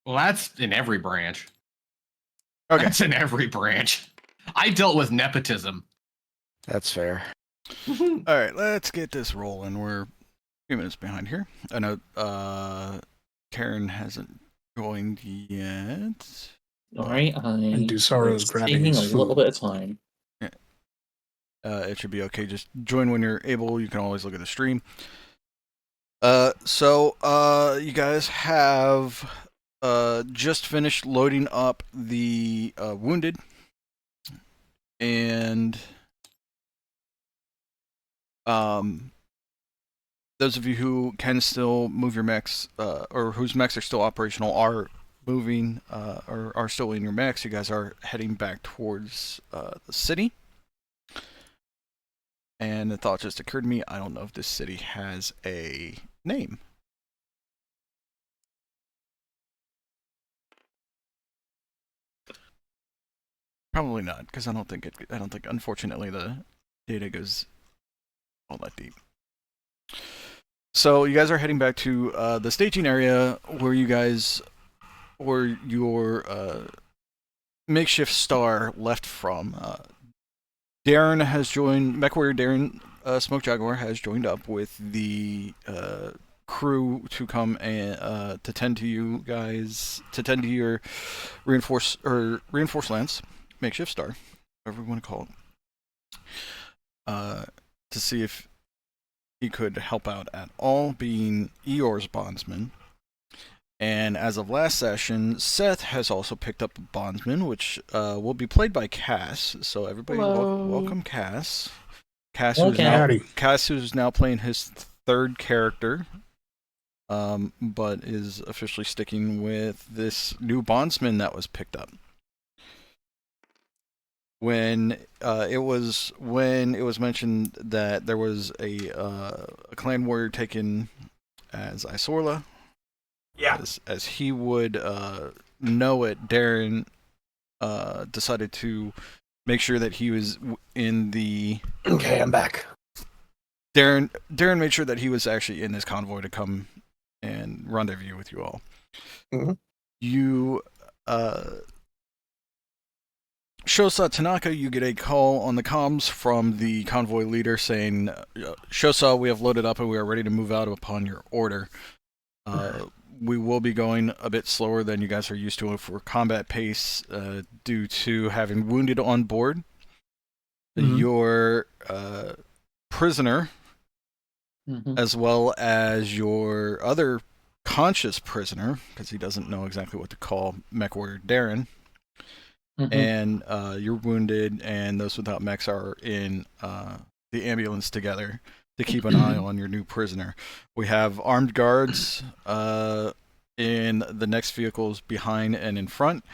Well, that's in every branch. Okay. That's in every branch. I dealt with nepotism. That's fair. All right, let's get this rolling. We're a few minutes behind here. I know Karen hasn't joined yet. Alright, And Dusaro's grabbing taking his a little food. bit of time. It should be okay. Just join when you're able. You can always look at the stream. So you guys have just finished loading up the wounded, and those of you who can still move your mechs, or whose mechs are still operational, are moving, or are still in your mechs. You guys are heading back towards the city. And the thought just occurred to me, I don't know if this city has a name. Probably not, because I don't think, unfortunately, the data goes all that deep. So you guys are heading back to the staging area where your makeshift star left from. Darren has joined, MechWarrior Darren Smoke Jaguar has joined up with the crew to come and to tend to you guys, to tend to your reinforced lance, makeshift star, whatever you want to call it, to see if he could help out at all, being Eeyore's bondsman. And as of last session, Seth has also picked up a bondsman, which will be played by Kass. So everybody, welcome Kass. Kass, who's now playing his third character, but is officially sticking with this new bondsman that was picked up. When it was mentioned that there was a clan warrior taken as Isorla. Yeah. As he would know it, Darren decided to make sure that he was in the... Okay, I'm back. Darren made sure that he was actually in this convoy to come and rendezvous with you all. Mm-hmm. You... Shosa Tanaka, you get a call on the comms from the convoy leader saying, Shosa, we have loaded up and we are ready to move out upon your order. We will be going a bit slower than you guys are used to for combat pace due to having wounded on board. Mm-hmm. Your prisoner, as well as your other conscious prisoner, because he doesn't know exactly what to call MechWarrior Darren, and you're wounded, and those without mechs are in the ambulance together to keep an eye on your new prisoner. We have armed guards in the next vehicles behind and in front,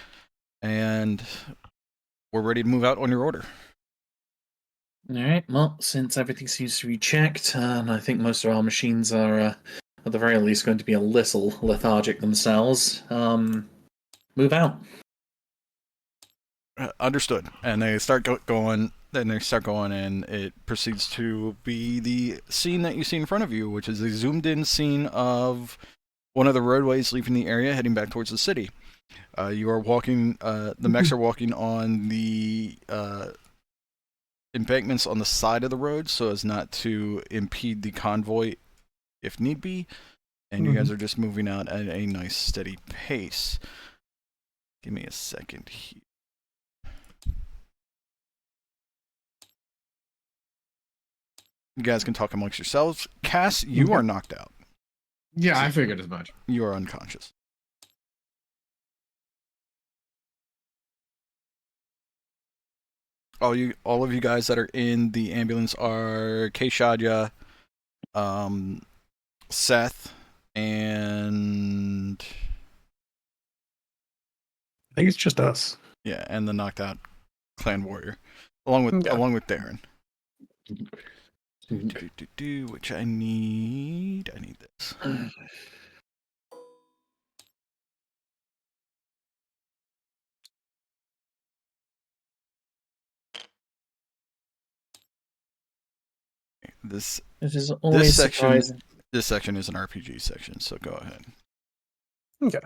and we're ready to move out on your order. Alright, well, since everything seems to be checked, and I think most of our machines are, at the very least, going to be a little lethargic themselves, move out. Understood. And they start going, and it proceeds to be the scene that you see in front of you, which is a zoomed-in scene of one of the roadways leaving the area, heading back towards the city. You are walking, the mechs are walking on the embankments on the side of the road so as not to impede the convoy if need be, and you guys are just moving out at a nice steady pace. Give me a second here. You guys can talk amongst yourselves. Kass, you are knocked out. Yeah, I figured as much. You are unconscious. All of you guys that are in the ambulance are Kay Shadya, Seth, and I think it's just us. Yeah, and the knocked out clan warrior, along with Darren. Which I need this. This section is an RPG section, so go ahead. Okay.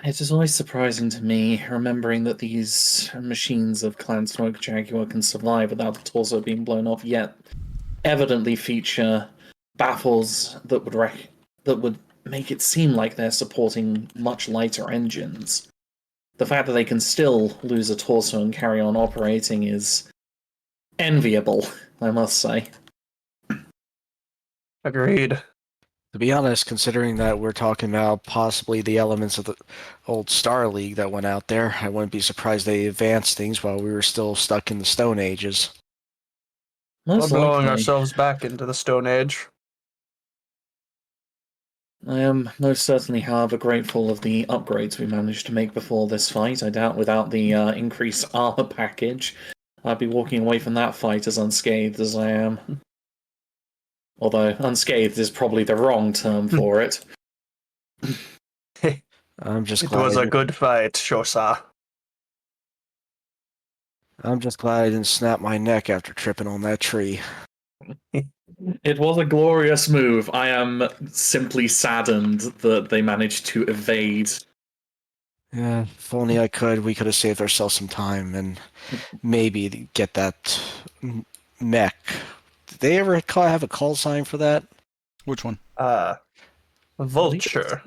It is always surprising to me, remembering that these machines of Clan Smoke Jaguar can survive without the torso being blown off, yet evidently feature baffles that would make it seem like they're supporting much lighter engines. The fact that they can still lose a torso and carry on operating is enviable, I must say. Agreed. To be honest, considering that we're talking about possibly the elements of the old Star League that went out there, I wouldn't be surprised they advanced things while we were still stuck in the Stone Ages. We're Most blowing likely. ourselves back into the Stone Age. I am most certainly, however, grateful of the upgrades we managed to make before this fight. I doubt without the increased armor package, I'd be walking away from that fight as unscathed as I am. Although, unscathed is probably the wrong term for it. I'm just It glad. was a good fight, Shosa. I'm just glad I didn't snap my neck after tripping on that tree. It was a glorious move. I am simply saddened that they managed to evade. Yeah, if only I could, we could have saved ourselves some time and maybe get that mech. Did they ever have a call sign for that? Which one? Vulture.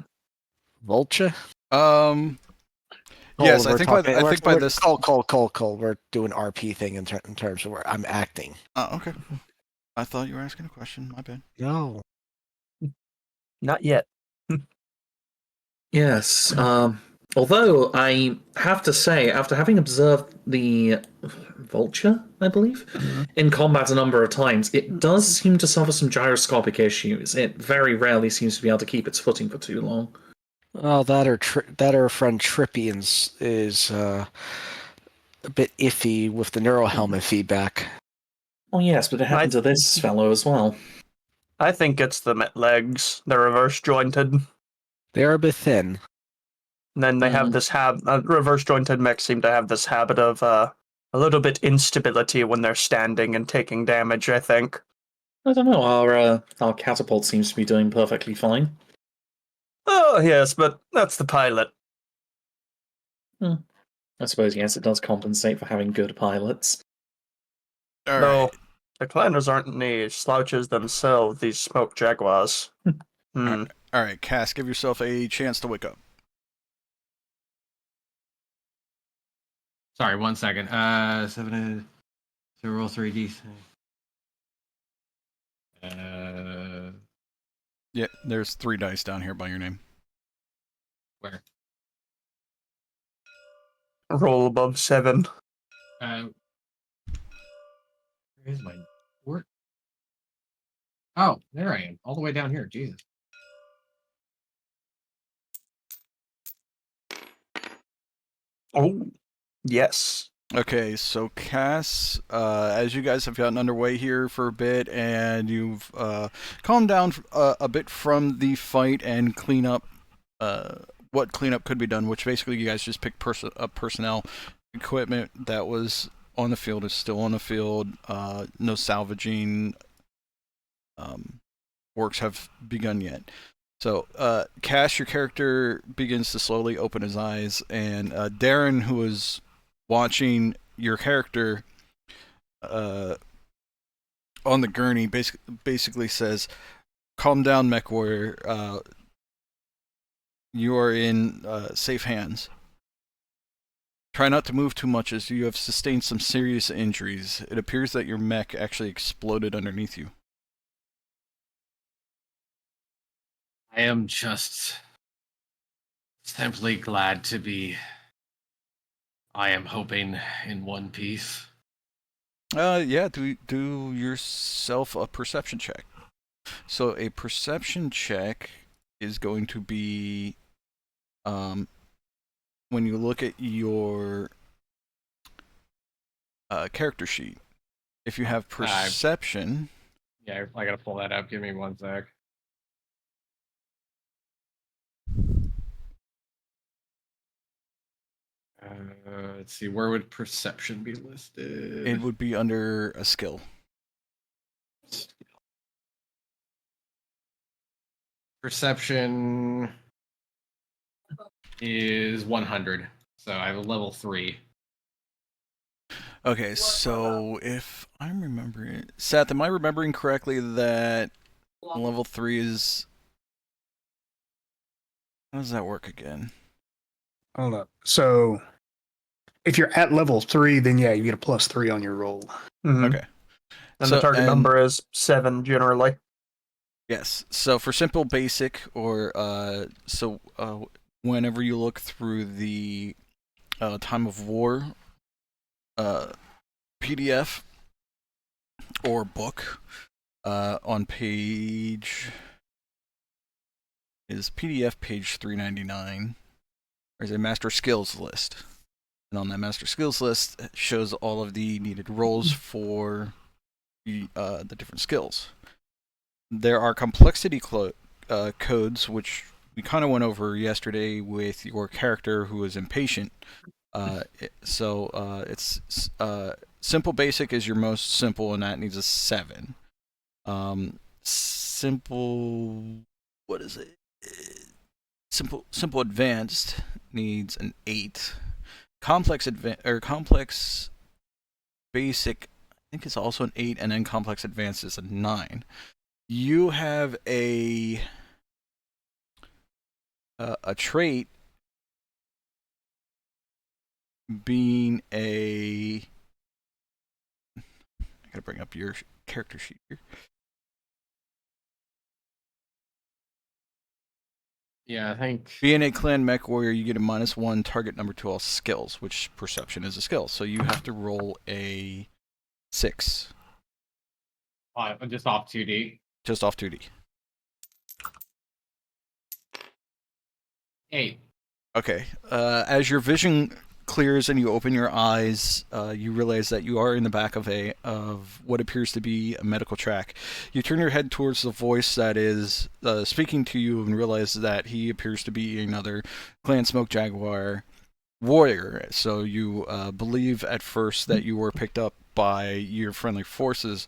Vulture? Yes, I think by this. Call. We're doing RP thing in terms of where I'm acting. Oh, okay. I thought you were asking a question. My bad. No. Not yet. Yes. Although I have to say, after having observed the Vulture, I believe, in combat a number of times, it does seem to suffer some gyroscopic issues. It very rarely seems to be able to keep its footing for too long. Well, that our friend Trippy is a bit iffy with the neural helmet feedback. Oh yes, but it happened to this fellow as well. I think it's the legs. They're reverse jointed. They are a bit thin. And then they have this reverse jointed mechs seem to have this habit of a little bit instability when they're standing and taking damage, I think. I don't know, our catapult seems to be doing perfectly fine. Oh, yes, but that's the pilot. I suppose, yes, it does compensate for having good pilots. All Though, right. the Clanners aren't any slouches themselves, these Smoke Jaguars. All right, Cass, give yourself a chance to wake up. Sorry, 1 second. 7 so roll 3d. Yeah, there's 3 dice down here by your name. Where? Roll above 7. Where's my work? Oh, there I am, all the way down here. Jesus. Oh, yes. Okay, so Cass, as you guys have gotten underway here for a bit, and you've calmed down a bit from the fight and clean up what cleanup could be done, which basically you guys just picked up personnel. Equipment that was on the field is still on the field. No salvaging works have begun yet. So, Cass, your character begins to slowly open his eyes, and Darren, who is watching your character on the gurney, basically says, "Calm down, MechWarrior. You are in safe hands. Try not to move too much as you have sustained some serious injuries. It appears that your mech actually exploded underneath you." I am just simply glad to be, I am hoping, in one piece. Yeah, do yourself a perception check. So a perception check is going to be when you look at your character sheet. If you have perception, Yeah, I gotta pull that up. Give me 1 sec. Let's see, where would perception be listed? it would be under a skill. Perception. is 100. So I have a level 3. Okay, so if I'm remembering, Seth, am I remembering correctly that level 3 is? How does that work again? Hold up. So if you're at level 3, then yeah, you get a +3 on your roll. Mhm. Okay. And So- the target and- number is 7 generally. Yes. So for simple basic, or whenever you look through the Time of War PDF or book on page is PDF page 399. There's a master skills list, and on that master skills list it shows all of the needed rolls for the different skills. There are complexity codes, which we kind of went over yesterday with your character who is impatient. It's simple basic is your most simple, and that needs a 7. Simple, what is it? Simple advanced needs an 8. Complex basic, I think it's also an 8, and then complex advanced is a 9. You have a trait being a. I gotta bring up your character sheet here. Yeah, I think. Being a clan mech warrior, you get a -1 target number to all skills, which perception is a skill. So you have to roll a 6. Just off 2D. Just off 2D. 8. Okay. As your vision clears and you open your eyes, you realize that you are in the back of what appears to be a medical track. You turn your head towards the voice that is speaking to you and realize that he appears to be another Clan Smoke Jaguar warrior. So you believe at first that you were picked up by your friendly forces,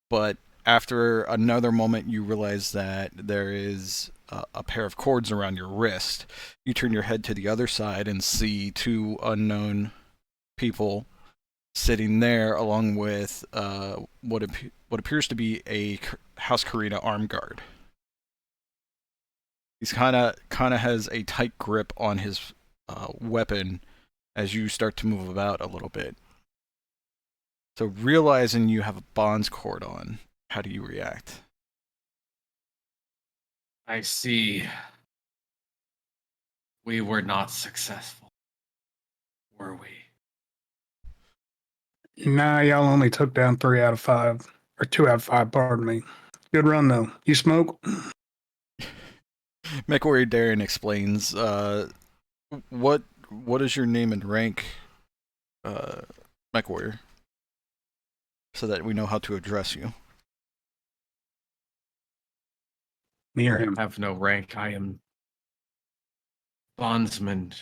but after another moment you realize that there is a pair of cords around your wrist. You turn your head to the other side and see 2 unknown people sitting there, along with what appears to be a House Kurita armed guard. He's kind of has a tight grip on his weapon as you start to move about a little bit. So realizing you have a bonds cord on, how do you react? I see. We were not successful. Were we? Nah, y'all only took down 3 out of 5. Or 2 out of 5, pardon me. Good run, though. You smoke? MechWarrior Darren explains, what is your name and rank, MechWarrior, so that we know how to address you. Near him. I have no rank. I am Bondsman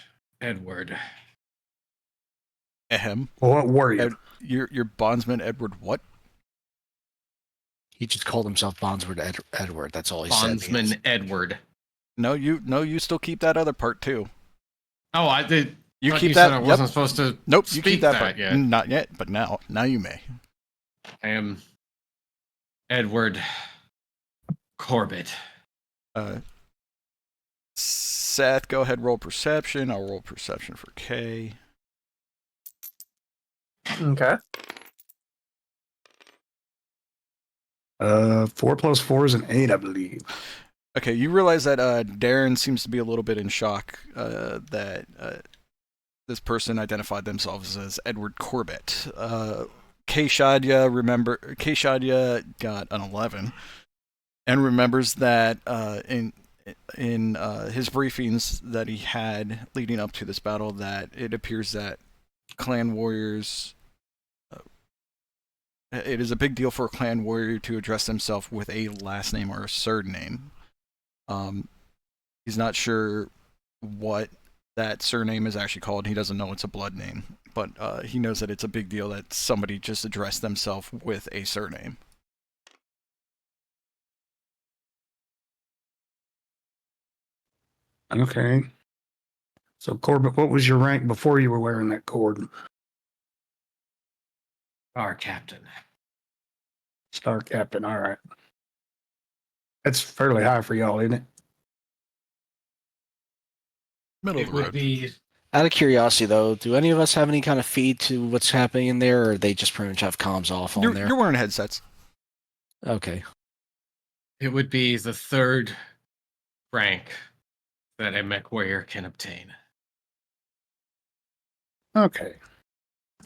Edward. Ahem. Well, what were you? Your bondsman Edward what? He just called himself Bondsman Edward. That's all he said. Bondsman Edward. No, you still keep that other part too. Oh, I did. You thought keep you that. said I wasn't supposed to. Nope, you speak keep that part. yet. Not yet, but now you may. I am Edward Corbett. Seth, go ahead, roll perception. I'll roll perception for Kay. Okay. 4 + 4 is an 8, I believe. Okay, you realize that Darren seems to be a little bit in shock that this person identified themselves as Edward Corbett. Kay Shadya got an 11 and remembers that in his briefings that he had leading up to this battle that it appears that clan warriors, it is a big deal for a clan warrior to address themselves with a last name or a surname. He's not sure what that surname is actually called. He doesn't know it's a blood name, but he knows that it's a big deal that somebody just addressed themselves with a surname. Okay. So, Corbett, what was your rank before you were wearing that cord? Our captain. Star Captain. All right. That's fairly high for y'all, isn't it? Middle It of the would road. be. Out of curiosity, though, do any of us have any kind of feed to what's happening in there, or they just pretty much have comms off on there? You're wearing headsets. Okay. It would be the third rank that a MechWarrior can obtain. Okay.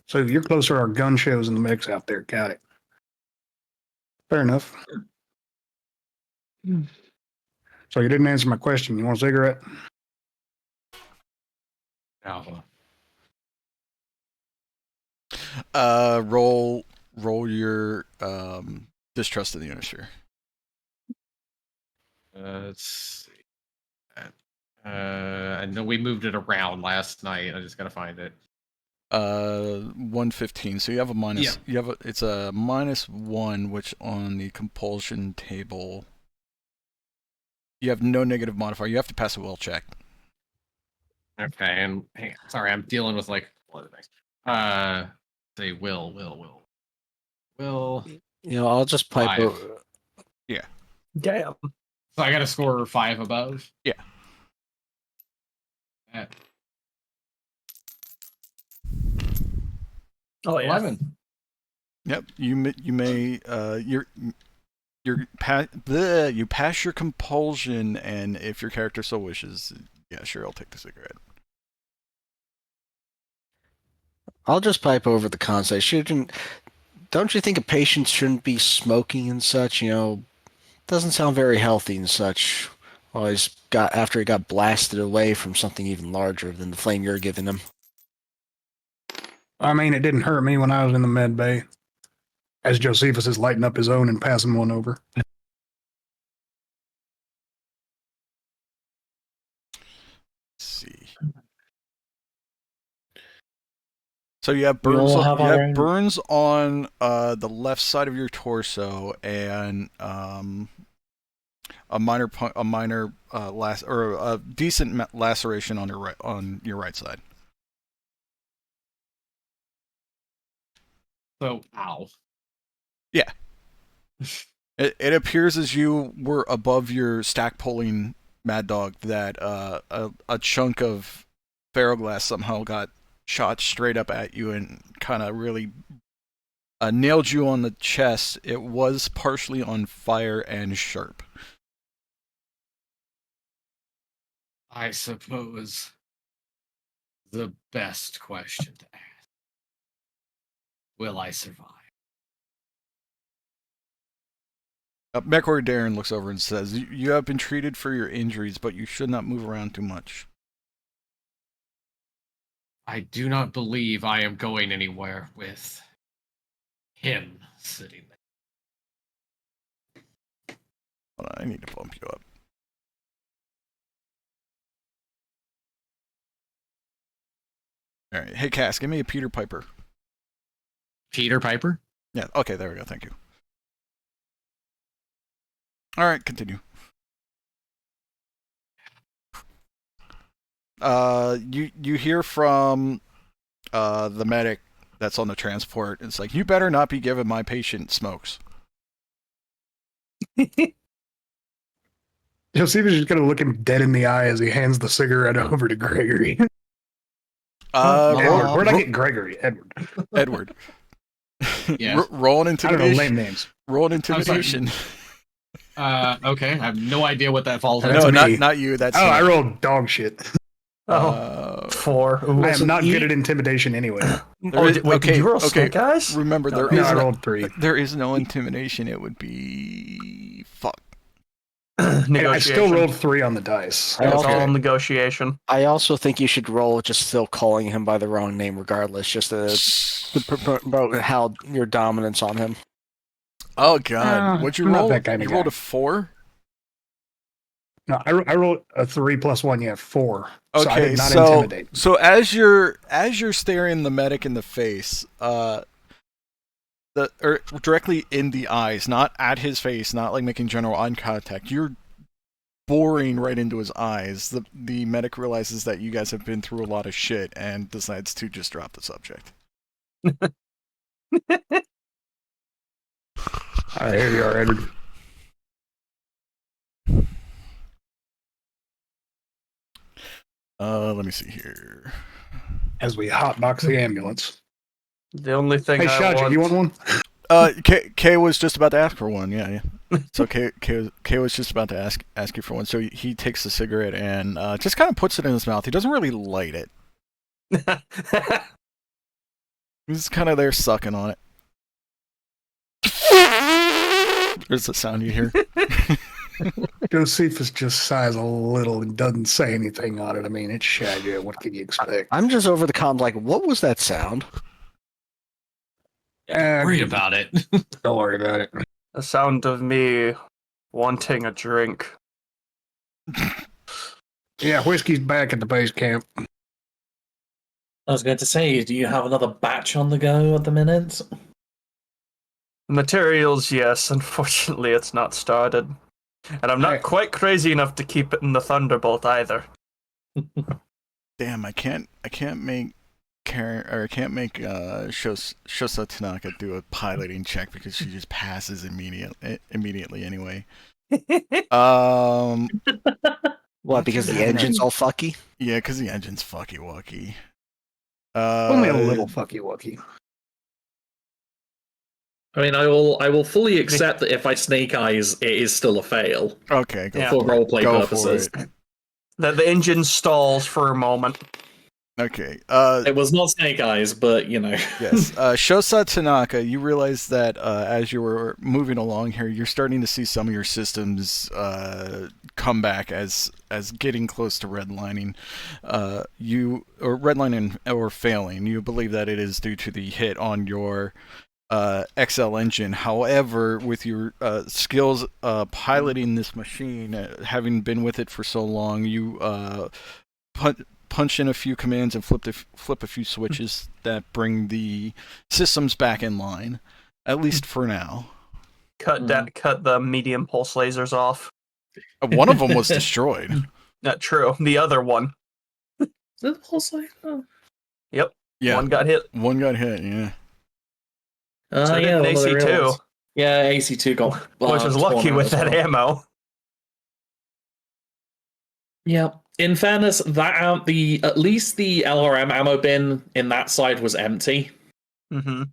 So you're closer to our gun shows and the mechs out there. Got it. Fair enough. So you didn't answer my question. You want a cigarette? Now, Roll your distrust in the Unisphere. let's see. I know we moved it around last night. I just gotta find it. 115. So you have a minus. Yeah. You have it's a -1, which on the compulsion table, you have no negative modifier. You have to pass a will check. Okay, and hey, sorry, I'm dealing with like what things. Say will. You know, I'll just pipe 5. over. Damn. So I got to score 5 above. Yeah. At Oh yeah. 11. Yep. You may you pass your compulsion, and if your character so wishes, yeah, sure, I'll take the cigarette. I'll just pipe over the concept. Don't you think a patient shouldn't be smoking and such? You know, doesn't sound very healthy and such. Well, after he got blasted away from something even larger than the flame you're giving him. I mean, it didn't hurt me when I was in the med bay. As Josephus is lighting up his own and passing one over. Let's see. So you have burns. all have our own- Burns on the left side of your torso, and a decent laceration on your right side. So, ow. Yeah. It appears as you were above your stack pulling Mad Dog that a chunk of ferroglass somehow got shot straight up at you and kind of really nailed you on the chest. It was partially on fire and sharp. I suppose the best question to ask. Will I survive? MechWarrior Darren looks over and says, "You have been treated for your injuries, but you should not move around too much." I do not believe I am going anywhere with him sitting there. Hold on, I need to bump you up. All right, hey Kass, give me a Peter Piper. Peter Piper? Yeah, okay, there we go. Thank you. All right, continue. You hear from the medic that's on the transport. It's like, you better not be giving my patient smokes. Josephus is going to look him dead in the eye as he hands the cigarette over to Gregory. Edward. Where'd I get Gregory? Edward. Edward. Yes. Roll an I don't know intimidation. lame names. Roll an intimidation. Okay, I have no idea what that falls That's No, under. me. not you. That's Oh, I rolled dog shit. Oh, 4. Ooh. I am not E- good at intimidation anyway. Did you roll snake eyes? Remember, there No, is I no, rolled 3. there is no intimidation. It would be fuck. Hey, I still Negotiation. rolled 3 on the dice. I It's also- all negotiation. I also think you should roll just still calling him by the wrong name regardless, just to promote how your dominance on him. Oh god, what'd you I'm not roll? that kind of You rolled guy. a 4. No, I rolled a 3 plus 1. Yeah, 4. So I Okay, did not so intimidate. as you're staring the medic in the face, directly in the eyes, not at his face, not like making general eye contact. You're boring right into his eyes. The medic realizes that you guys have been through a lot of shit and decides to just drop the subject. Here you are, Edward. Let me see here. As we hotbox the ambulance. The only thing Hey, I Shujin, want... you want one? Kay was just about to ask for one. Yeah. So Kay was just about to ask you for one. So he takes the cigarette and just kind of puts it in his mouth. He doesn't really light it. He's kind of there sucking on it. There's the sound you hear. Josephus just sighs a little and doesn't say anything on it. I mean, it's Shadya. What can you expect? I'm just over the comms like, what was that sound? Worry about it. Don't worry about it. The sound of me wanting a drink. Yeah, whiskey's back at the base camp. I was going to say, do you have another batch on the go at the minute? Materials, yes. Unfortunately, it's not started. And I'm not quite crazy enough to keep it in the Thunderbolt either. Damn, I can't make Shosa Tanaka do a piloting check because she just passes immediately anyway. What, because the engine's all fucky? Yeah, because the engine's fucky wucky. Only a little fucky wucky. I mean, I will fully accept that if I snake eyes, it is still a fail. Okay, go for roleplay go purposes. For it. The engine stalls for a moment. Okay. It was not snake eyes, but you know. Yes. Shosa Tanaka, you realize that as you were moving along here, you're starting to see some of your systems come back as getting close to redlining. Redlining or failing. You believe that it is due to the hit on your XL engine. However, with your skills piloting this machine, having been with it for so long, you punch in a few commands and flip a few switches that bring the systems back in line, at least for now. Cut the medium pulse lasers off. One of them was destroyed. Not true. The other one. Is it the pulse laser? Yep. Yeah. One got hit. One got hit. Yeah. So did an AC2. Yeah, AC2 got. Which was lucky with that ammo. Yeah. In fairness, that at least the LRM ammo bin in that side was empty. Mm-hmm.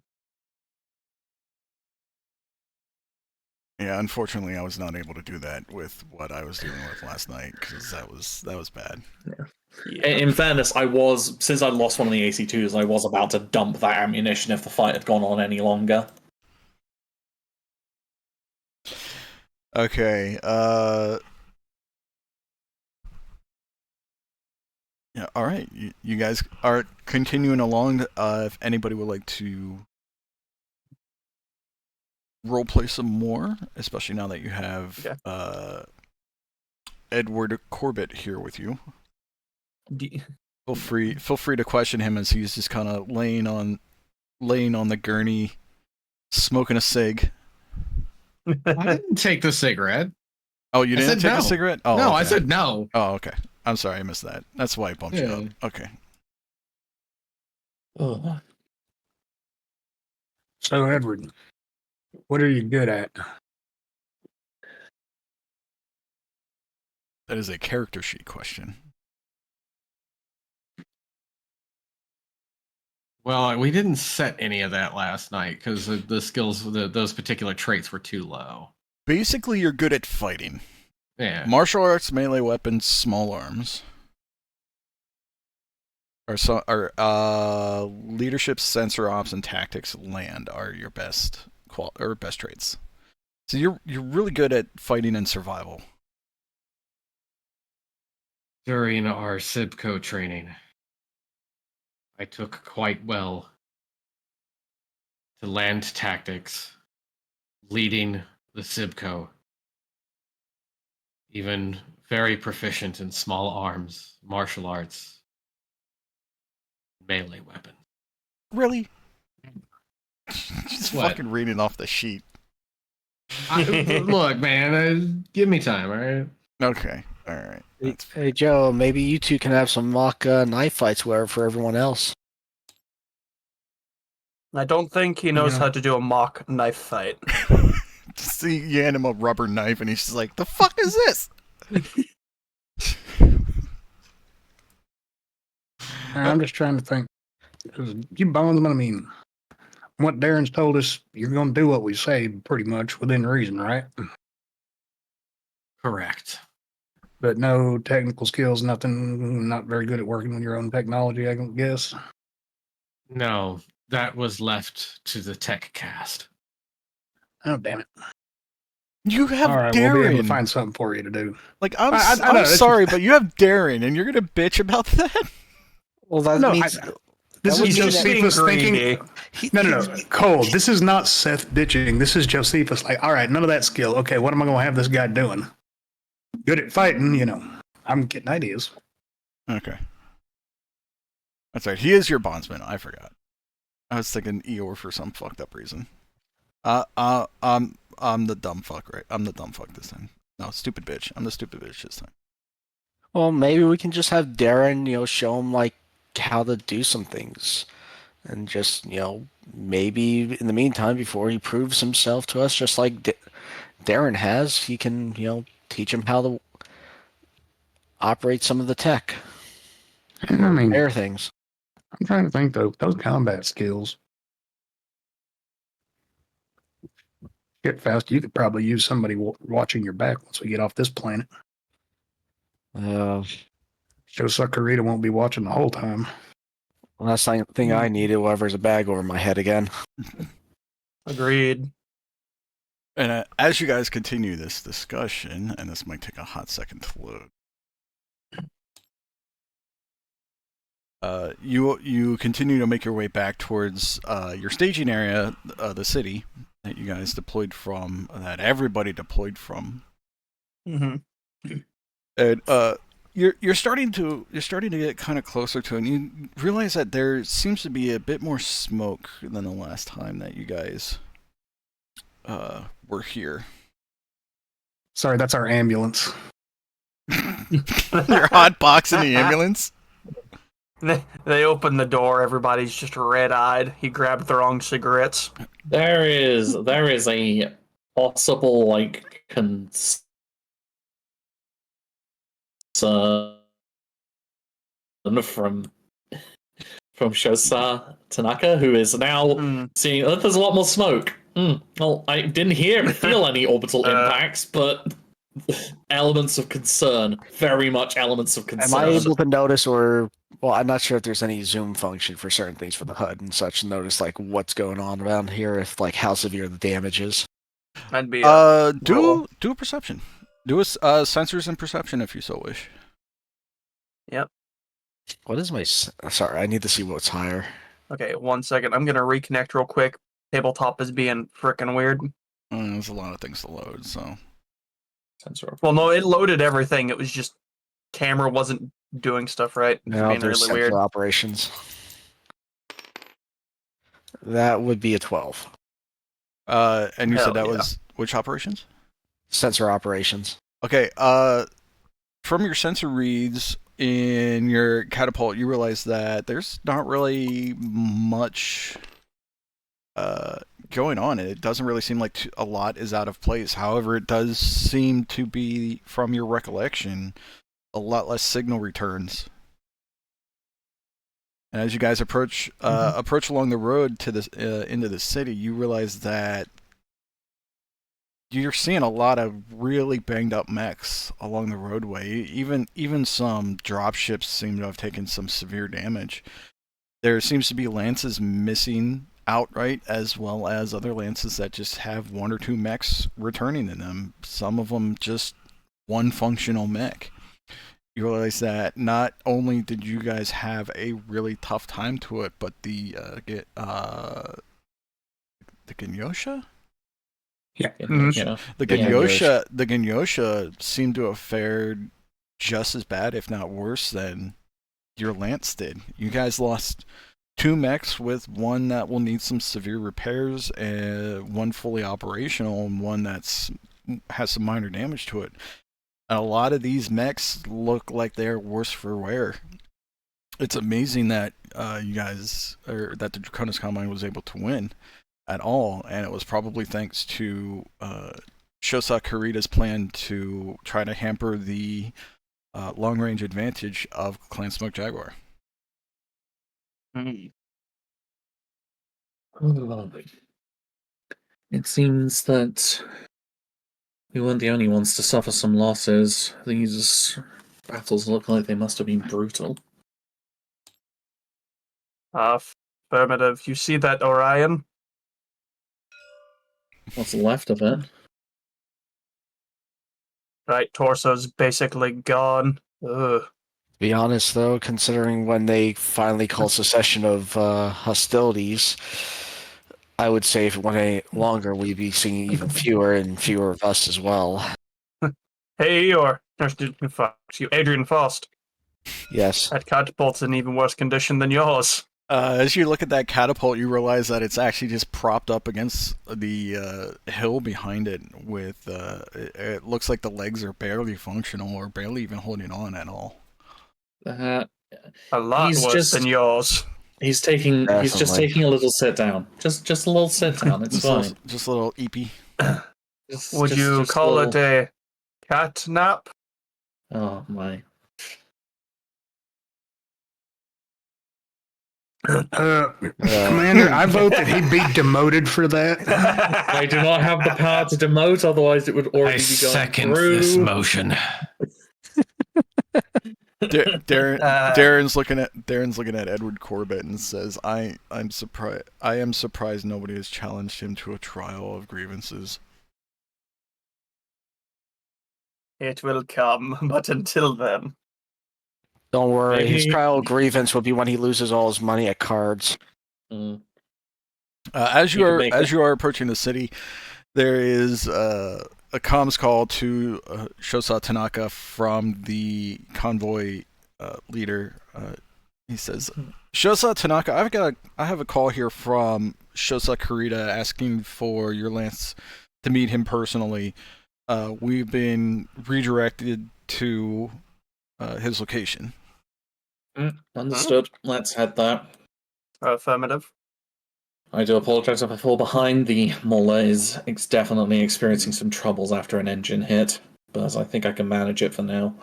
Yeah, unfortunately, I was not able to do that with what I was dealing with last night because that was bad. Yeah. In fairness, since I lost one of the AC2s, I was about to dump that ammunition if the fight had gone on any longer. Okay. Yeah. All right. You guys are continuing along. If anybody would like to roleplay some more, especially now that you have Edward Corbett here with you. Feel free to question him as he's just kind of laying on the gurney, smoking a cig. I didn't take the cigarette. Oh, you didn't take no. a cigarette? Oh, no, okay. I said no. Oh, okay. I'm sorry, I missed that. That's why I bumped you up. Okay. Oh. So, Edward, what are you good at? That is a character sheet question. Well, we didn't set any of that last night because the skills, those particular traits were too low. Basically, you're good at fighting. Yeah. Martial arts, melee weapons, small arms. Leadership, sensor ops, and tactics land are your best traits. So you're really good at fighting and survival. During our SIBCO training, I took quite well to land tactics, leading the SIBCO. Even very proficient in small arms, martial arts, melee weapons. Really? Just fucking reading off the sheet. Look, man, give me time, all right? Okay, all right. Hey, Joe, maybe you two can have some mock knife fights where for everyone else. I don't think he knows Yeah. how to do a mock knife fight. See, you hand him a rubber knife, and he's just like, "The fuck is this?" I'm just trying to think. 'Cause you bondsmen, I mean, what Darren's told us, you're going to do what we say, pretty much within reason, right? Correct. But no technical skills, nothing. Not very good at working with your own technology, I can guess. No, that was left to the tech cast. Oh, damn it! You have All right, Darren. we'll be able to find something for you to do. Like, I'm I know, it's sorry, but you have Darren, and you're gonna bitch about that? Well, that No, means this would is mean that- Josephus thinking. greedy. No. Cole, this is not Seth bitching. This is Josephus. Like, all right, none of that skill. Okay, what am I going to have this guy doing? Good at fighting, you know. I'm getting ideas. Okay. That's right. He is your bondsman. I forgot. I was thinking Eeyore for some fucked up reason. I'm the dumb fuck, right? I'm the dumb fuck this time. No, stupid bitch. I'm the stupid bitch this time. well, maybe we can just have Darren, show him like how to do some things, and just maybe in the meantime, before he proves himself to us, just like Darren has, he can teach him how to operate some of the tech, I mean, repair things. I'm trying to think, though. Those combat skills. Shit, Faust, you could probably use somebody watching your back once we get off this planet. Well, Kurita won't be watching the whole time. last thing I needed, whatever's a bag over my head again. Agreed. And as you guys continue this discussion, and this might take a hot second to load, you continue to make your way back towards your staging area, the city that you guys deployed from, that everybody deployed from. Mm-hmm. And you're starting to get kind of closer to it, and you realize that there seems to be a bit more smoke than the last time that you guys were here. Sorry, that's our ambulance. Your hot box in the ambulance. They open the door. Everybody's just red-eyed. He grabbed the wrong cigarettes. There is a possible concern from Shosa Tanaka, who is now seeing there's a lot more smoke. Well, I didn't feel any orbital impacts, but elements of concern. Very much elements of concern. Am I able to notice, or well, I'm not sure if there's any zoom function for certain things for the HUD and such, notice what's going on around here, if how severe the damage is. That'd be do a perception. Do a sensors and perception if you so wish. Yep. What is my? Sorry, I need to see what's higher. Okay, 1 second. I'm gonna reconnect real quick. Tabletop is being frickin' weird. There's a lot of things to load, so. Well, no, it loaded everything. It was just camera wasn't doing stuff right. It's No, being there's really weird. sensor operations. That would be a 12. And you Hell said that yeah. was which operations? Sensor operations. Okay, from your sensor reads in your catapult, you realize that there's not really much going on. It doesn't really seem like a lot is out of place. However, it does seem to be, from your recollection, a lot less signal returns. And as you guys approach along the road to this into the city, you realize that you're seeing a lot of really banged up mechs along the roadway. Even some dropships seem to have taken some severe damage. There seems to be lances missing outright, as well as other lances that just have one or two mechs returning in them. Some of them just one functional mech. You realize that not only did you guys have a really tough time to it, but the Ganyosha? Yeah. The Ganyosha seemed to have fared just as bad, if not worse, than your lance did. You guys lost two mechs, with one that will need some severe repairs, and one fully operational, and one has some minor damage to it. And a lot of these mechs look like they're worse for wear. It's amazing that you guys, or that the Draconis Combine was able to win at all, and it was probably thanks to Shosa Kurita's plan to try to hamper the long-range advantage of Clan Smoke Jaguar. It seems that we weren't the only ones to suffer some losses. These battles look like they must have been brutal. Affirmative. You see that, Orion? What's left of it? Right, torso's basically gone. Ugh. To be honest, though, considering when they finally called secession of hostilities, I would say if it went any longer, we'd be seeing even fewer and fewer of us as well. Hey, Eeyore. Adrian Faust. Yes. That catapult's in even worse condition than yours. As you look at that catapult, you realize that it's actually just propped up against the hill behind it. With it looks like the legs are barely functional or barely even holding on at all. A lot He's worse just- than yours. He's just Definitely. taking a little sit down. Just a little sit down. It's fine. Just a little eepy. Would you call it a cat nap? Oh my! Commander, I vote that he be demoted for that. I do not have the power to demote, otherwise it would I already be going second through. this motion. Darren's looking at Edward Corbett and says, I am surprised nobody has challenged him to a trial of grievances. It will come, but until then. Don't worry, his Maybe- trial grievance will be when he loses all his money at cards. Mm. As You you can are make as it. you are approaching the city, there is a comms call to Shosa Tanaka from the convoy leader. He says, "Shosa Tanaka, I have a call here from Shosa Kurita asking for your lance to meet him personally. We've been redirected to his location." Understood. Let's head there. Affirmative. I do apologize if I fall behind. The Mauler is definitely experiencing some troubles after an engine hit, but I think I can manage it for now.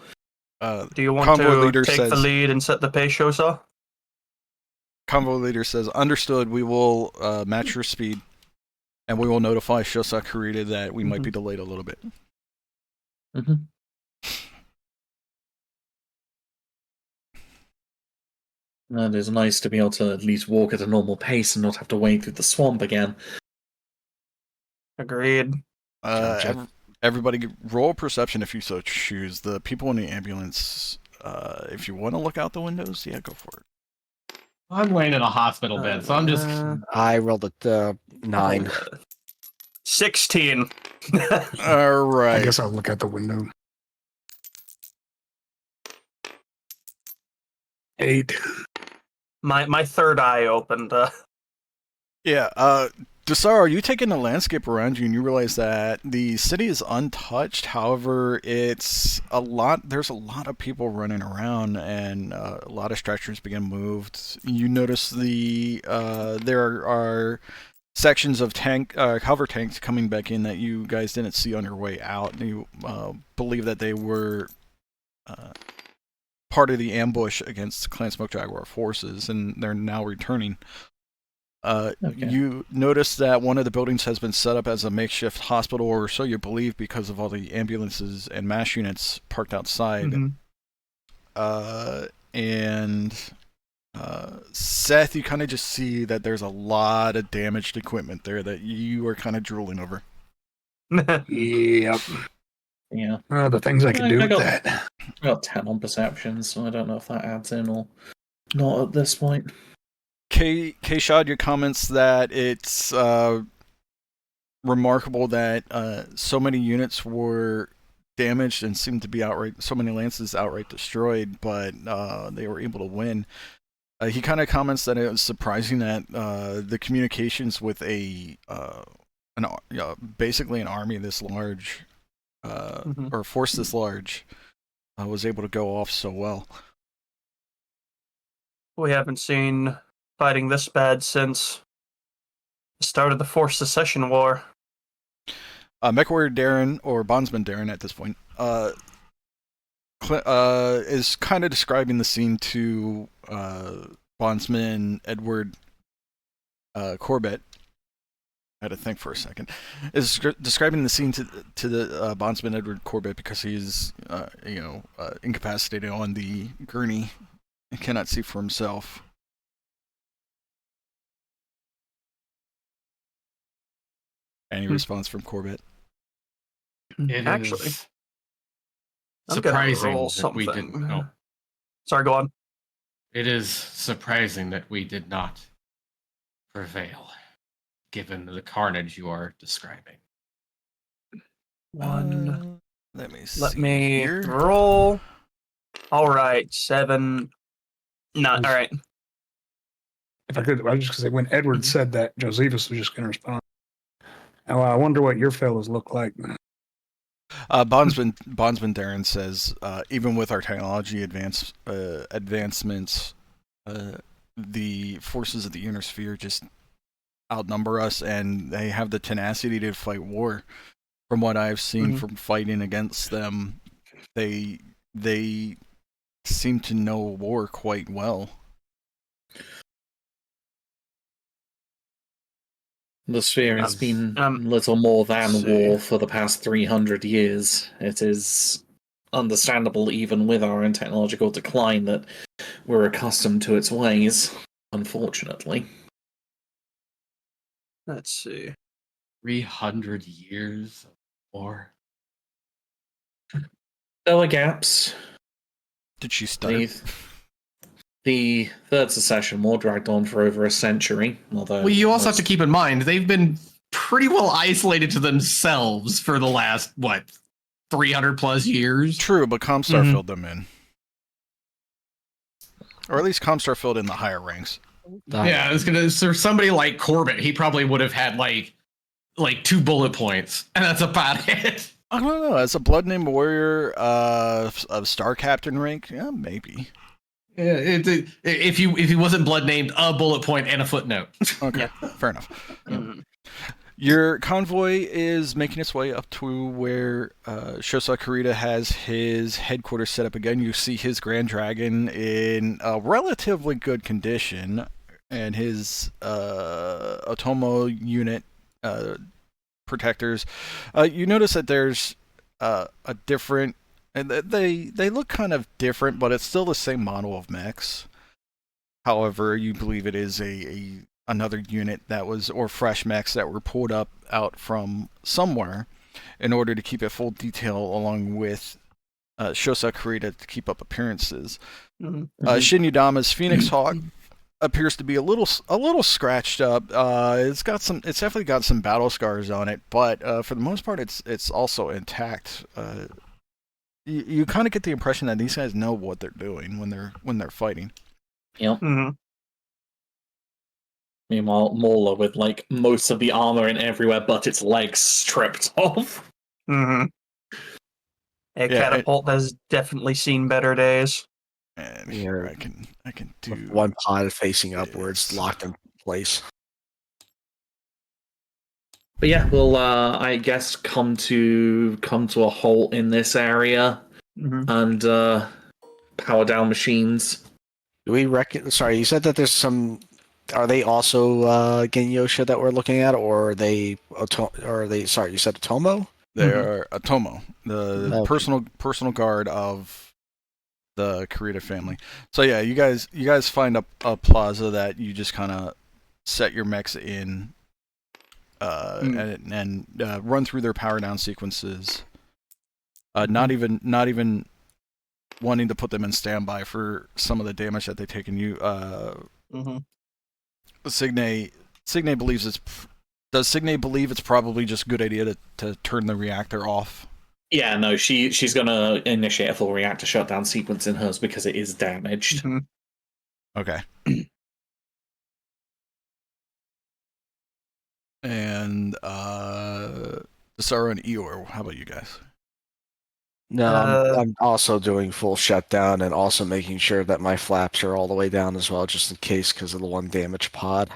Do you want Convoy to leader take says, the lead and set the pace, Shosa? Convoy leader says, "Understood. We will match your speed, and we will notify Shosa Kurita that we might be delayed a little bit." Mm-hmm. It is nice to be able to at least walk at a normal pace and not have to wade through the swamp again. Agreed. Everybody, roll perception if you so choose. The people in the ambulance, if you want to look out the windows, yeah, go for it. I'm laying in a hospital bed, so I'm just. I rolled a 9. 16. All right. I guess I'll look out the window. 8. My third eye opened. Yeah, Dusaro, you take in the landscape around you and you realize that the city is untouched. However, there's a lot of people running around and a lot of stretchers being moved. You notice there are sections of cover tanks coming back in that you guys didn't see on your way out. You believe that they were part of the ambush against Clan Smoke Jaguar forces, and they're now returning. Okay. You notice that one of the buildings has been set up as a makeshift hospital, or so you believe, because of all the ambulances and MASH units parked outside. And Seth, you kind of just see that there's a lot of damaged equipment there that you are kind of drooling over. Yep. Yeah. The things I can do I with got- that. I got 10 on perception, so I don't know if that adds in or not at this point. Kay Shadya comments that it's remarkable that so many units were damaged and seemed to be so many lances outright destroyed, but they were able to win. He kind of comments that it was surprising that the communications with basically an army this large or force this large was able to go off so well. We haven't seen fighting this bad since the start of the Forced Secession War. MechWarrior Darren, or Bondsman Darren at this point, is kind of describing the scene to Bondsman Edward Corbett. I had to think for a second. Is describing the scene to the Bondsman Edward Corbett because he's incapacitated on the gurney and cannot see for himself. Any response from Corbett? It Actually, is I'm gonna surprising roll that we something. didn't. Oh, Sorry, go on. it is surprising that we did not prevail, given the carnage you are describing. Let me see. Let me here. roll. All right, 7. No, all right. If I could, I was just going to say, when Edward said that, Josephus was just going to respond. Now, I wonder what your fellows look like. Bondsman Darren says, even with our technology advancements, the forces of the inner sphere just outnumber us, and they have the tenacity to fight war. From what I've seen from fighting against them, they seem to know war quite well. The sphere has been little more than war for the past 300 years. It is understandable, even with our own technological decline, that we're accustomed to its ways, unfortunately. Let's see. 300 years of war. There were gaps. Did she stutter? The Third Secession War dragged on for over a century. Although, Well, you also have to keep in mind, they've been pretty well isolated to themselves for the last, 300 plus years? True, but Comstar filled them in. Or at least Comstar filled in the higher ranks. Yeah, I was gonna. So somebody like Corbett, he probably would have had like 2 bullet points, and that's about it. I don't know. As a blood named warrior of Star Captain rank, yeah, maybe. Yeah, if he wasn't blood named, a bullet point and a footnote. Okay, fair enough. Your convoy is making its way up to where Shosai Kurita has his headquarters set up again. You see his Grand Dragon in a relatively good condition, and his Otomo unit protectors. You notice that there's a different, and they look kind of different, but it's still the same model of mechs. However, you believe it is another unit that was, or fresh mechs that were pulled out from somewhere in order to keep it full detail, along with Shosai Kurita to keep up appearances. Shin Yudama's Phoenix Hawk appears to be a little scratched up. It's definitely got some battle scars on it, but for the most part, it's also intact. You kind of get the impression that these guys know what they're doing when they're fighting. Yep. Meanwhile, Mauler with most of the armor in everywhere but its legs stripped off. Catapult has definitely seen better days. And here I can do with one pod facing upwards, locked in place. But yeah, we'll I guess come to a halt in this area and power down machines. Do we reckon? Sorry, you said that there's some. Are they also Genyosha that we're looking at, or are they? Sorry, you said Otomo. They are Otomo, the personal guard of the Kurita family. So yeah, you guys find a plaza that you just kind of set your mechs in, and run through their power down sequences. Not even wanting to put them in standby for some of the damage that they've taken. Signe believes Does Signe believe it's probably just a good idea to turn the reactor off? Yeah, no, she's gonna initiate a full reactor shutdown sequence in hers because it is damaged. Okay. And Dusaro and Eeyore, how about you guys? No, I'm also doing full shutdown and also making sure that my flaps are all the way down as well, just in case because of the one damage pod.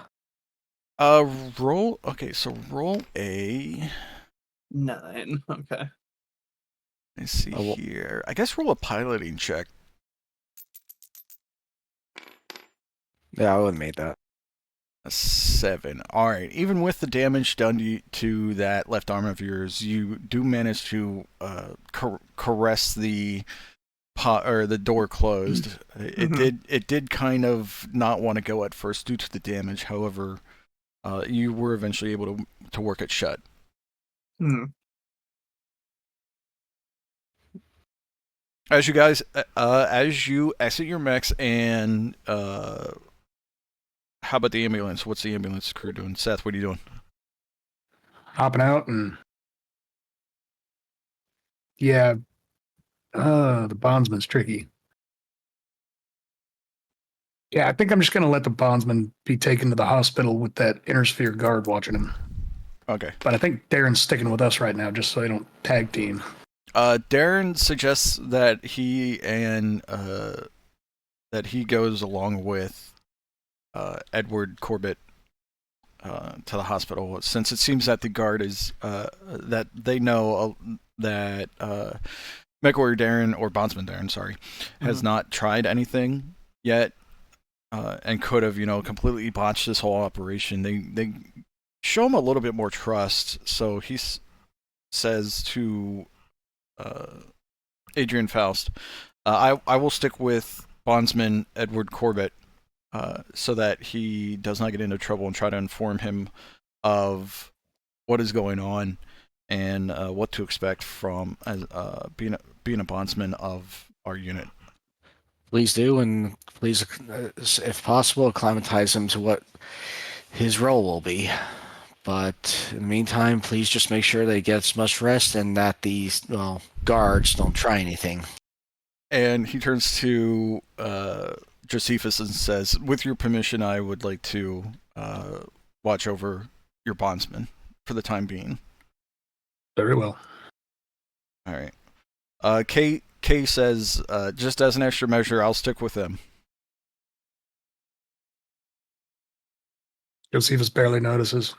Roll. Okay, so roll a. 9. Okay. Let's see Oh, well- here. I guess roll a piloting check. Yeah, I would have made that. A 7. All right. Even with the damage done to that left arm of yours, you do manage to caress the the door closed. It did kind of not want to go at first due to the damage. However, you were eventually able to work it shut. As you guys, as you exit your mechs and how about the ambulance? What's the ambulance crew doing? Seth, what are you doing? Hopping out and yeah, the bondsman's tricky. Yeah, I think I'm just gonna let the bondsman be taken to the hospital with that inner sphere guard watching him. Okay. But I think Darren's sticking with us right now, just so they don't tag team. Darren suggests that he goes along with Edward Corbett to the hospital, since it seems that the guard is that they know that MechWarrior Darren, or Bondsman Darren, sorry, has not tried anything yet, and could have, completely botched this whole operation. They show him a little bit more trust, so he says to Adrian Faust, I will stick with Bondsman Edward Corbett so that he does not get into trouble, and try to inform him of what is going on and what to expect from being a bondsman of our unit. Please do, and please, if possible, acclimatize him to what his role will be. But in the meantime, please just make sure that he gets much rest and that these guards don't try anything. And he turns to Josephus and says, "With your permission, I would like to watch over your bondsman for the time being." Very well. All right. Kay says, "Just as an extra measure, I'll stick with them." Josephus barely notices.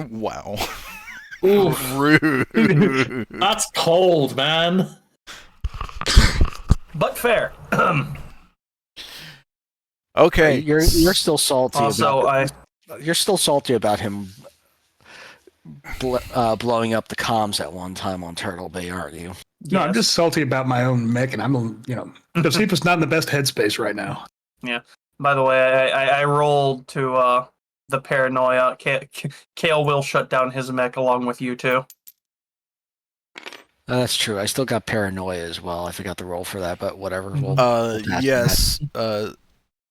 Wow. Oof. Rude. That's cold, man. But fair. Okay. You're still salty. Also, You're still salty about him blowing up the comms at one time on Turtle Bay, aren't you? No, I'm just salty about my own mech, and I'm, Josephus not in the best headspace right now. Yeah. By the way, I rolled to the paranoia. Kale will shut down his mech along with you two. That's true. I still got paranoia as well. I forgot to roll for that, but whatever. We'll pass Yes.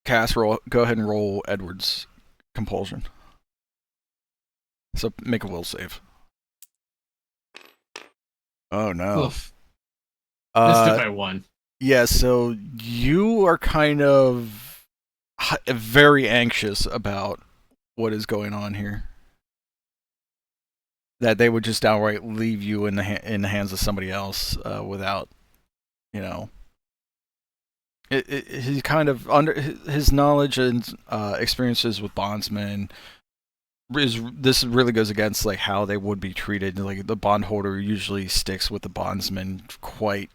Kass, go ahead and roll Edward's compulsion. So make a will save. Oh no. Oof. Missed it by 1. Yeah, so you are kind of very anxious about what is going on here. That they would just outright leave you in the hands of somebody else without, He kind of, under his knowledge and experiences with bondsmen, this really goes against like how they would be treated. Like the bondholder usually sticks with the bondsman quite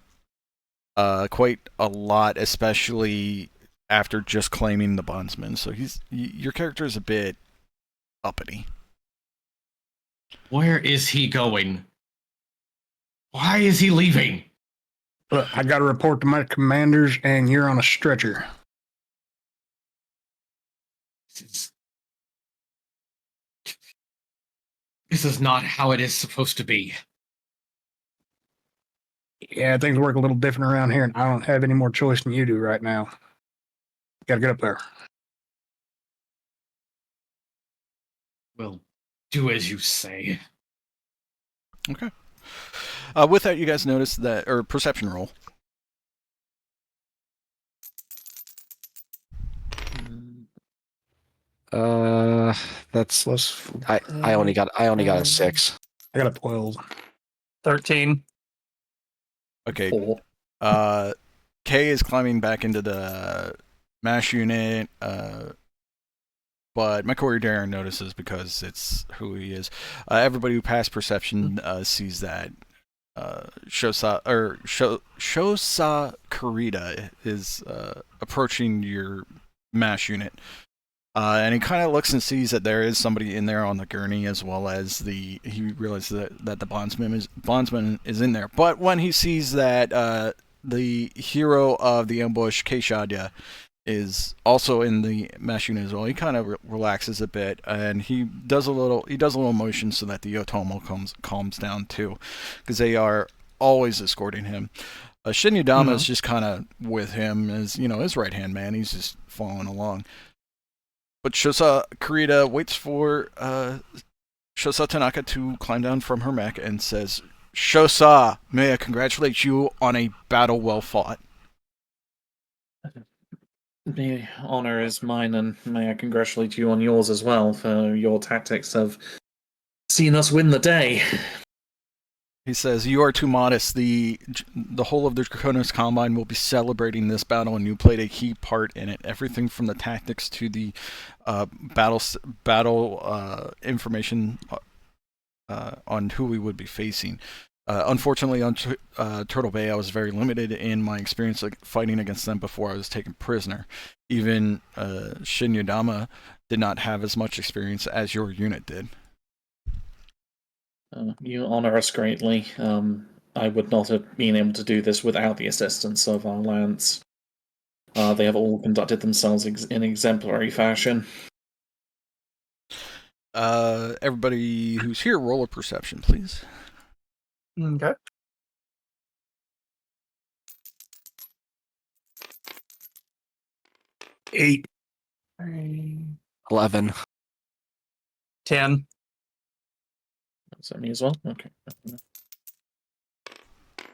a lot, especially after just claiming the bondsman. So your character is a bit uppity. Where is he going? Why is he leaving? Look, I got to report to my commanders, and you're on a stretcher. This is not how it is supposed to be. Yeah, things work a little different around here, and I don't have any more choice than you do right now. Got to get up there. Well, do as you say. Okay. With that, you guys notice that, or perception roll. That's Plus, I only got a 6. I got a 12. 13. Okay. 4. Kay is climbing back into the MASH unit, but MechWarrior Darren notices because it's who he is. Everybody who passed perception sees that Shosa Kurita is approaching your MASH unit. And he kind of looks and sees that there is somebody in there on the gurney, as well as he realizes that the bondsman is in there. But when he sees that the hero of the ambush, Kay Shadya, is also in the MASH unit as well, he kind of relaxes a bit, and he does a little motion so that the Otomo calms down too, because they are always escorting him. Shinyadama is just kind of with him as, his right hand man. He's just following along. But Shosa Kurita waits for Shosa Tanaka to climb down from her mech and says, "Shosa, may I congratulate you on a battle well fought." The honor is mine, and may I congratulate you on yours as well, for your tactics have seen us win the day. He says, "You are too modest. The whole of the Draconis Combine will be celebrating this battle, and you played a key part in it. Everything from the tactics to the battle information on who we would be facing. Unfortunately, on Turtle Bay, I was very limited in my experience fighting against them before I was taken prisoner. Even Shinyadama did not have as much experience as your unit did." You honor us greatly. I would not have been able to do this without the assistance of our lance. They have all conducted themselves in exemplary fashion. Everybody who's here, roll a perception, please. Okay. Eight. 11. 10. Is that me as well? Okay.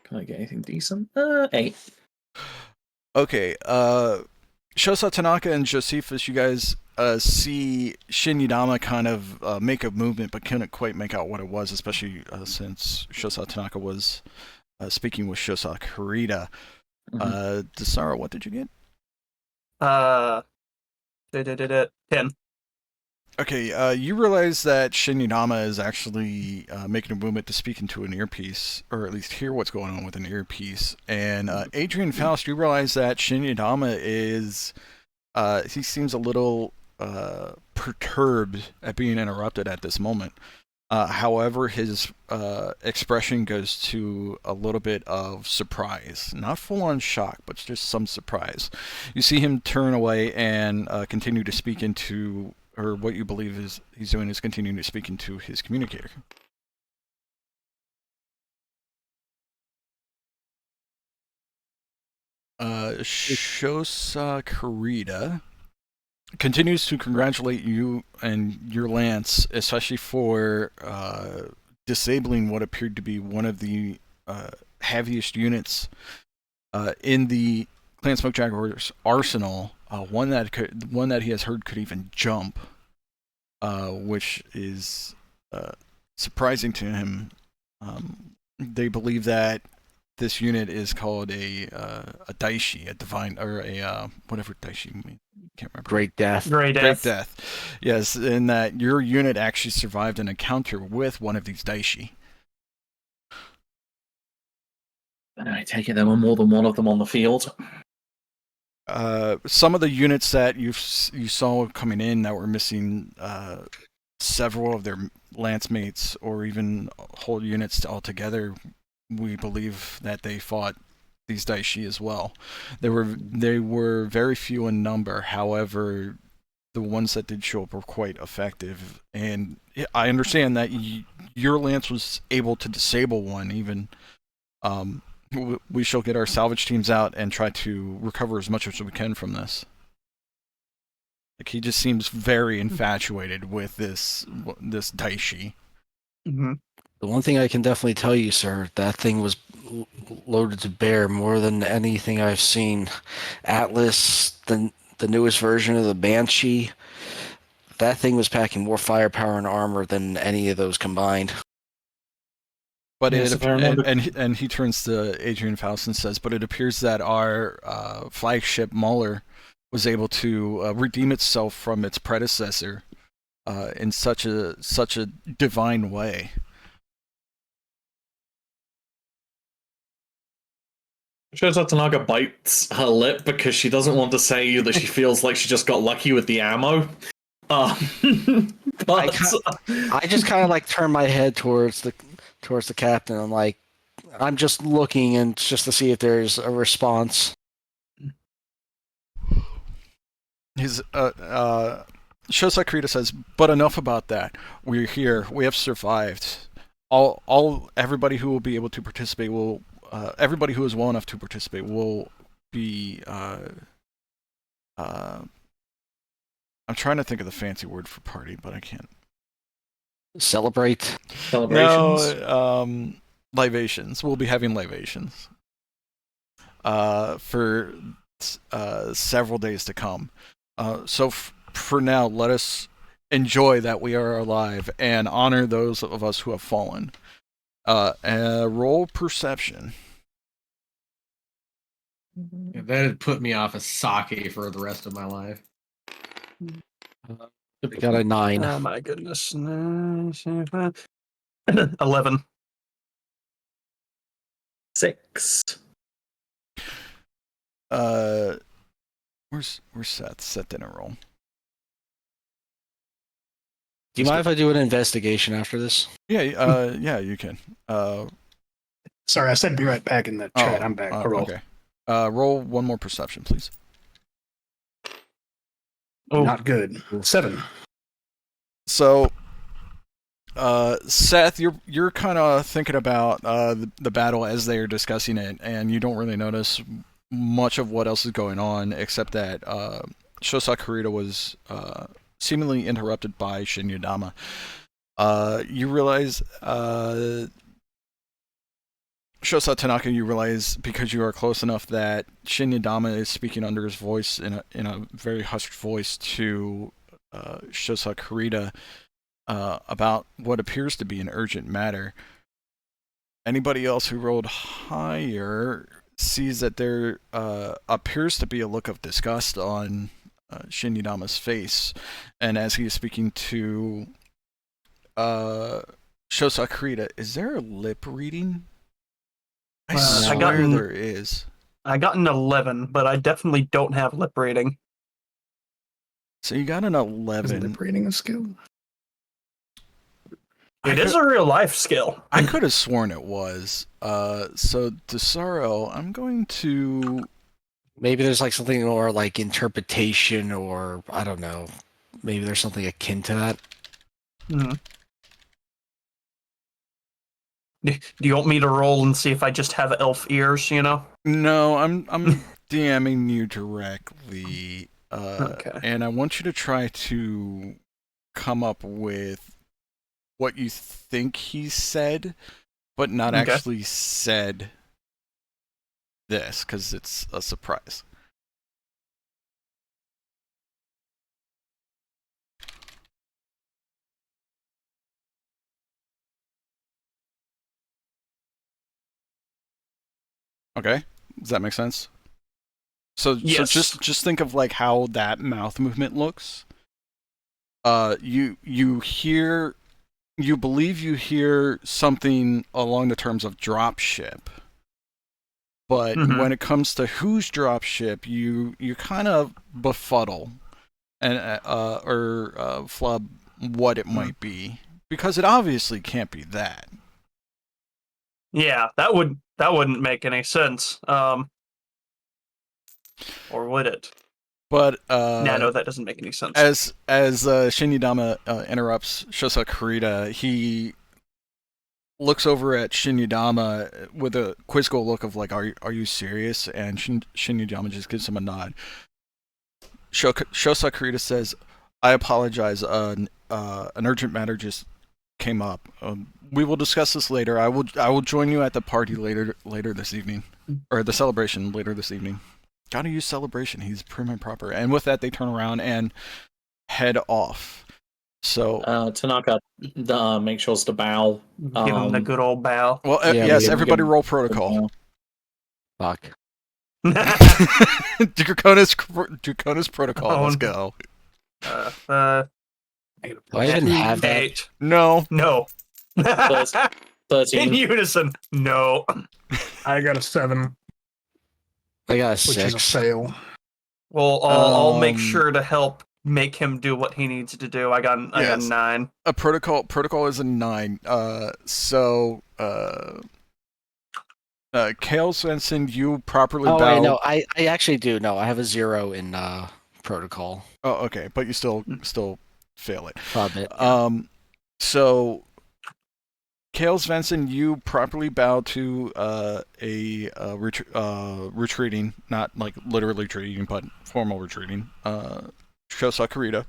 Can I get anything decent? 8. Okay, Shosa Tanaka and Josephus, you guys see Shinyadama kind of make a movement, but couldn't quite make out what it was, especially since Shosa Tanaka was speaking with Shosa Kurita. Dusaro, what did you get? 10. Okay, you realize that Shinyadama is actually making a movement to speak into an earpiece, or at least hear what's going on with an earpiece. And Adrian Faust, you realize that Shinyadama is, he seems a little perturbed at being interrupted at this moment. However, his expression goes to a little bit of surprise. Not full-on shock, but just some surprise. You see him turn away and continue to speak into, or what you believe he's doing is continuing to speak into his communicator. Shosa Kurita continues to congratulate you and your lance, especially for disabling what appeared to be one of the heaviest units in the Clan Smoke Jaguar's arsenal. One that he has heard could even jump, which is surprising to him. They believe that this unit is called a Daishi, a divine, or a whatever Daishi means. Can't remember. Great death. Great Great death. death. Yes, and that your unit actually survived an encounter with one of these Daishi. I take it there were more than one of them on the field. Some of the units that you saw coming in that were missing several of their lance mates, or even whole units altogether, we believe that they fought these Daishi as well. They were very few in number. However, the ones that did show up were quite effective. And I understand that your lance was able to disable one even. We shall get our salvage teams out and try to recover as much as we can from this. Like, he just seems very infatuated with this Daishi. Mm-hmm. The one thing I can definitely tell you, sir, that thing was loaded to bear more than anything I've seen. Atlas, the newest version of the Banshee, that thing was packing more firepower and armor than any of those combined. But Yes, if I remember- and he turns to Adrian Faust and says, "But it appears that our flagship Mauler was able to redeem itself from its predecessor in such a divine way." Shows out Tanaka bites her lip because she doesn't want to say that she feels like she just got lucky with the ammo. But I just kind of like turn my head towards the captain. I'm like, I'm just looking and just to see if there's a response. His Shosai Kurita says, "But enough about that. We're here. We have survived. Everybody who will be able to participate will. Everybody who is well enough to participate will be. I'm trying to think of the fancy word for party, but I can't. Celebrate. celebrations. No, libations. We'll be having libations. For several days to come. So for now, let us enjoy that we are alive and honor those of us who have fallen. Roll perception. Yeah, that'd put me off of sake for the rest of my life. I got a 9. Oh my goodness. 11. 6. Where's Seth? Seth didn't roll. Do you mind if I do an investigation after this? Yeah, yeah, you can. Sorry, I said be right back in the chat. I'm back. Roll. Okay. Roll one more perception, please. Oh, Not good. 7. So, Seth, you're kind of thinking about the battle as they are discussing it, and you don't really notice much of what else is going on, except that Shosai Kurita was seemingly interrupted by Shinyadama. You realize, Shosai Tanaka, you realize because you are close enough that Shinyadama is speaking under his voice in a very hushed voice to Shosai Kurita about what appears to be an urgent matter. Anybody else who rolled higher sees that there appears to be a look of disgust on Shinyadama's face, and as he is speaking to Shosai Kurita, is there a lip reading? I swear there is. I got an 11, but I definitely don't have lip reading. So you got an Is 11. lip reading a skill? It is a real life skill. I could have sworn it was. So Dusaro, I'm going to. Maybe there's like something more like interpretation, or I don't know. Maybe there's something akin to that. Hmm. Do you want me to roll and see if I just have elf ears, you know? No, I'm DMing you directly. Okay. And I want you to try to come up with what you think he said, but not Okay. actually said this, because it's a surprise. Okay, does that make sense? So Yes. just think of like how that mouth movement looks. You believe you hear something along the terms of dropship, but Mhm. when it comes to whose dropship, you kind of befuddle and flub what it might be, because it obviously can't be that. Yeah, that wouldn't make any sense. Or would it? But No, that doesn't make any sense. as Shinyadama interrupts Shosai Kurita, he looks over at Shinyadama with a quizzical look of like, "Are you serious?" And Shinyadama just gives him a nod. Shosai Kurita says, "I apologize. An urgent matter just came up. We will discuss this later. I will join you at the party later this evening, or the celebration later this evening." Gotta use celebration. He's prim and proper. And with that, they turn around and head off. So, Tanaka make sure to bow. Give him the good old bow. well, Yeah, yes, we- everybody roll Good protocol. bow. Fuck. Draconis protocol. Oh, Let's go. Do I even have that? 8. No. No. In 13. unison. No. I got a 7, I got a which is a 6. fail. Well, I'll make Um, sure to help make him do what he needs to do. I got Yes. 9. A protocol is a 9. Kale Svensson, you properly Oh, bow. wait, no, I actually do. No, I have a 0 in protocol. Oh, okay, but you still fail it. Probably. So Kale Svensson, you properly bow to retreating, not like literally retreating, but formal retreating. Shosa Kurita.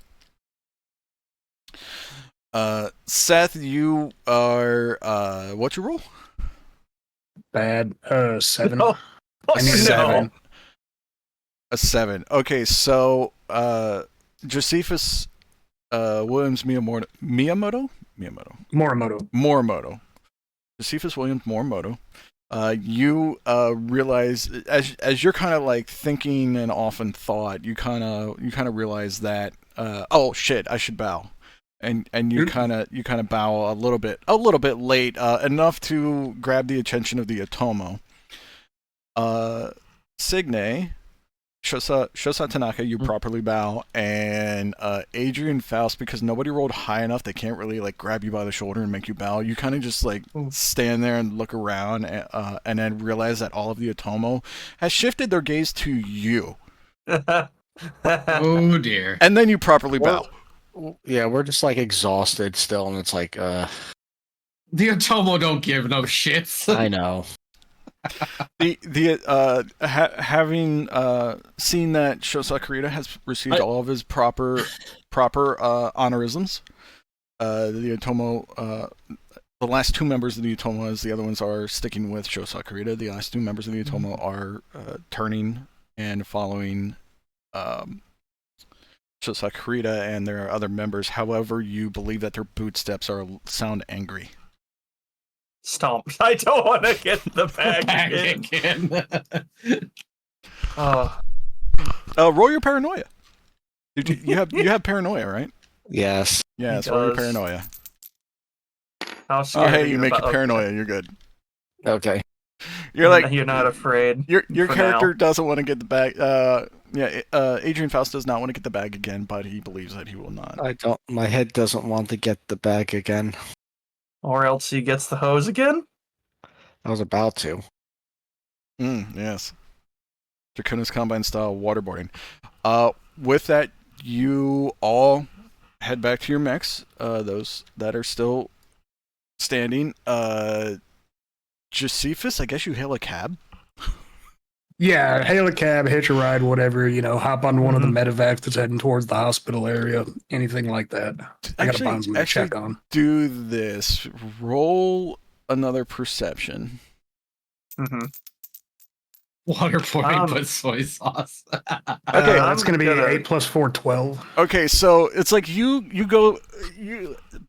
Seth, you are what's your roll? Bad. 7. No. I need a 7. A 7. Okay, so Josephus Williams-Morimoto? Morimoto. Josephus Williams-Morimoto. You realize as you're kind of like thinking and off in thought, you kind of realize that oh shit, I should bow. And you kind of bow a little bit late, enough to grab the attention of the Otomo. Signe, Shosa Tanaka, you properly bow, and Adrian Faust, because nobody rolled high enough, they can't really like grab you by the shoulder and make you bow. You kind of just like stand there and look around, and then realize that all of the Otomo has shifted their gaze to you, Oh dear. and then you properly bow. Yeah, we're just like exhausted still, and it's like, The Otomo don't give no shits. I know. Having seen that Shosa Kurita has received all of his proper honorisms, the Otomo, the last 2 members of the Otomo, as the other ones are sticking with Shosa Kurita, the last 2 members of the Otomo are turning and following Shosa Kurita and their other members. However, you believe that their bootsteps sound angry. Stomp. I don't want to get the bag Back again. again. Roll your paranoia. You have paranoia, right? Yes. Yes, He roll your does. paranoia. How Oh, scared are hey, you make about- it paranoia. You're good. Okay. You're like you're not afraid. your for character now. doesn't want to get the bag. Adrian Faust does not want to get the bag again, but he believes that he will not. I don't. My head doesn't want to get the bag again. Or else he gets the hose again. I was about to. Yes. Draconis Combine style waterboarding. With that, you all head back to your mechs. Those that are still standing. Josephus, I guess you hail a cab. Yeah, hail a cab, hitch a ride, whatever, hop on one of the medevacs that's heading towards the hospital area, anything like that. I got a bondsman to check on. Do this. Roll another perception. Mm-hmm. Waterboarding but soy sauce. Okay, that's going to be gonna- 8 plus 4, 12. Okay, so it's like you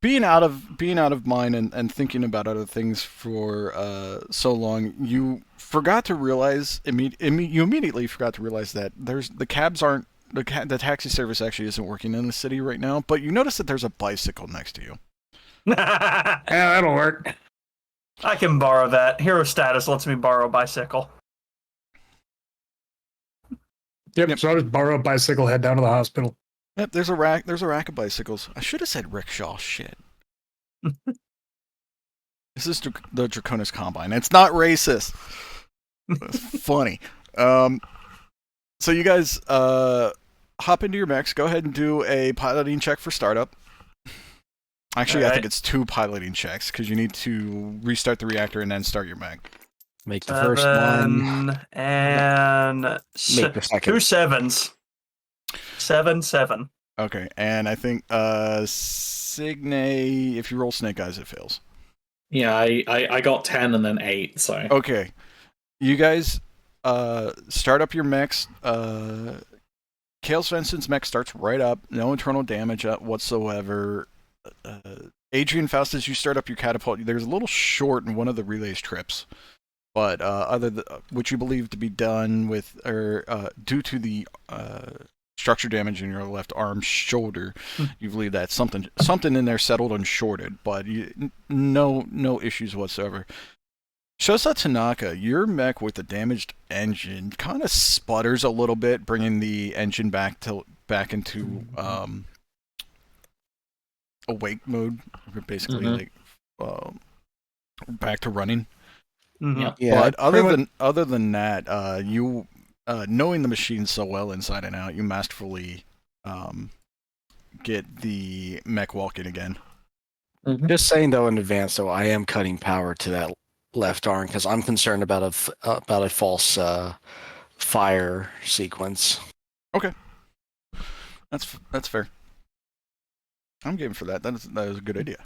being out of mind and thinking about other things for so long, you forgot to realize you immediately forgot to realize that the taxi service actually isn't working in the city right now. But you notice that there's a bicycle next to you. Yeah, that'll work. I can borrow that. Hero status lets me borrow a bicycle. Yep, so I'll just borrow a bicycle, head down to the hospital. Yep, there's a rack of bicycles. I should have said rickshaw. Shit. This is the Draconis Combine. It's not racist. It's funny. So you guys hop into your mechs. Go ahead and do a piloting check for startup. Actually, I think it's 2 piloting checks because you need to restart the reactor and then start your mech. Make the first one. And Make the second. 2 7s. 7. Okay, and I think Signe, if you roll Snake Eyes, it fails. Yeah, I got 10 and then 8, so. Okay, you guys start up your mechs. Kale Svensson's mech starts right up, no internal damage whatsoever. Adrian Faust, as you start up your catapult, there's a little short in one of the relays trips, but which you believe to be done with or due to the structure damage in your left arm shoulder. You believe that something in there settled unshorted, but no issues whatsoever. Shosa Tanaka, your mech with the damaged engine kind of sputters a little bit, bringing the engine back into awake mode, basically back to running. Mhm. Yeah, But other than that, you knowing the machine so well inside and out, you masterfully get the mech walking again. just saying though in advance, though, I am cutting power to that left arm because I'm concerned about a false fire sequence. Okay, that's fair. I'm game for that. That is a good idea.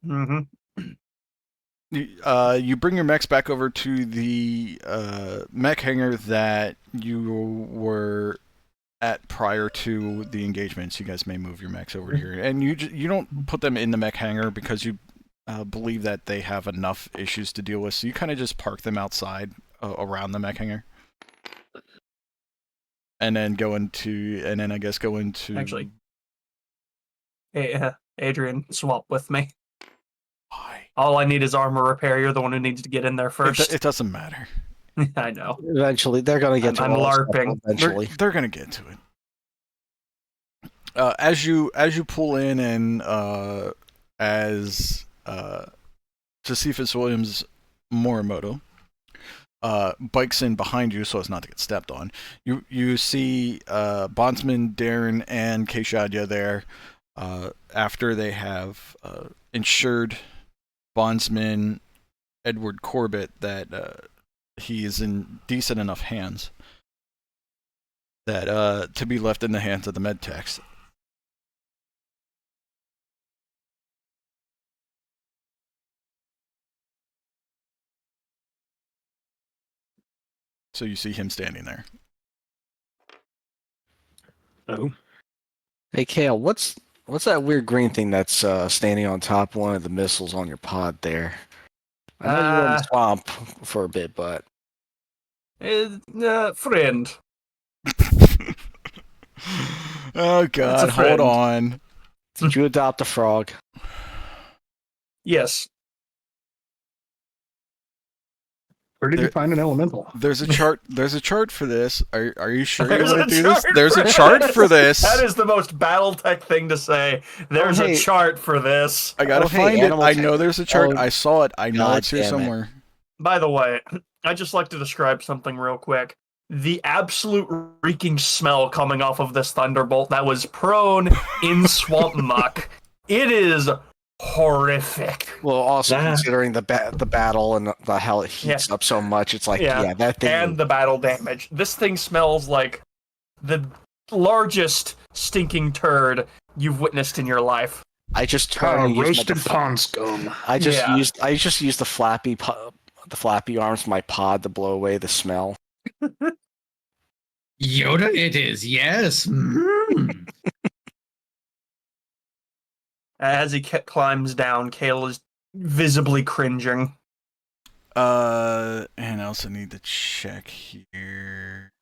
Mm-hmm. You bring your mechs back over to the mech hangar that you were at prior to the engagements. You guys may move your mechs over here, and you don't put them in the mech hangar because you believe that they have enough issues to deal with. So you kind of just park them outside around the mech hangar, and then go into. Actually, hey, Adrian, swap with me. Why? All I need is armor repair. You're the one who needs to get in there first. It doesn't matter. I know. Eventually, they're gonna get to I'm all that stuff LARPing. eventually. They're gonna get to it. As you pull in and as Josephus Williams-Morimoto bikes in behind you so as not to get stepped on, you see Bondsman Darren and Kay Shadya there after they have ensured Bondsman Edward Corbett that he is in decent enough hands that to be left in the hands of the medtechs. So you see him standing there. Oh. Hey, Kale, what's that weird green thing that's standing on top of one of the missiles on your pod there? I know you were in the swamp for a bit, but Friend. Oh God! Hold friend. on. did you adopt a frog? Yes. Where did you find an elemental? There's a chart. There's a chart for this. Are you sure There's you a want to do this? chart There's for a chart this. for this. That is the most BattleTech thing to say. There's hey. a chart for this. I gotta Oh, hey, find it. Animal I Tech- know there's a chart. Oh, I saw it. I know God it's here damn it. somewhere. By the way, I'd just like to describe something real quick. The absolute reeking smell coming off of this Thunderbolt that was prone in swamp muck. It is horrific. Well, also That- considering the battle and the how it heats up so much, it's like Yeah. that thing. And the battle damage. This thing smells like the largest stinking turd you've witnessed in your life. I just turned and used Roasted pond scum. I just Yeah. used the flappy arms of my pod to blow away the smell. Yoda, it is, yes. Mm. As he climbs down, Kale is visibly cringing. And I also need to check here.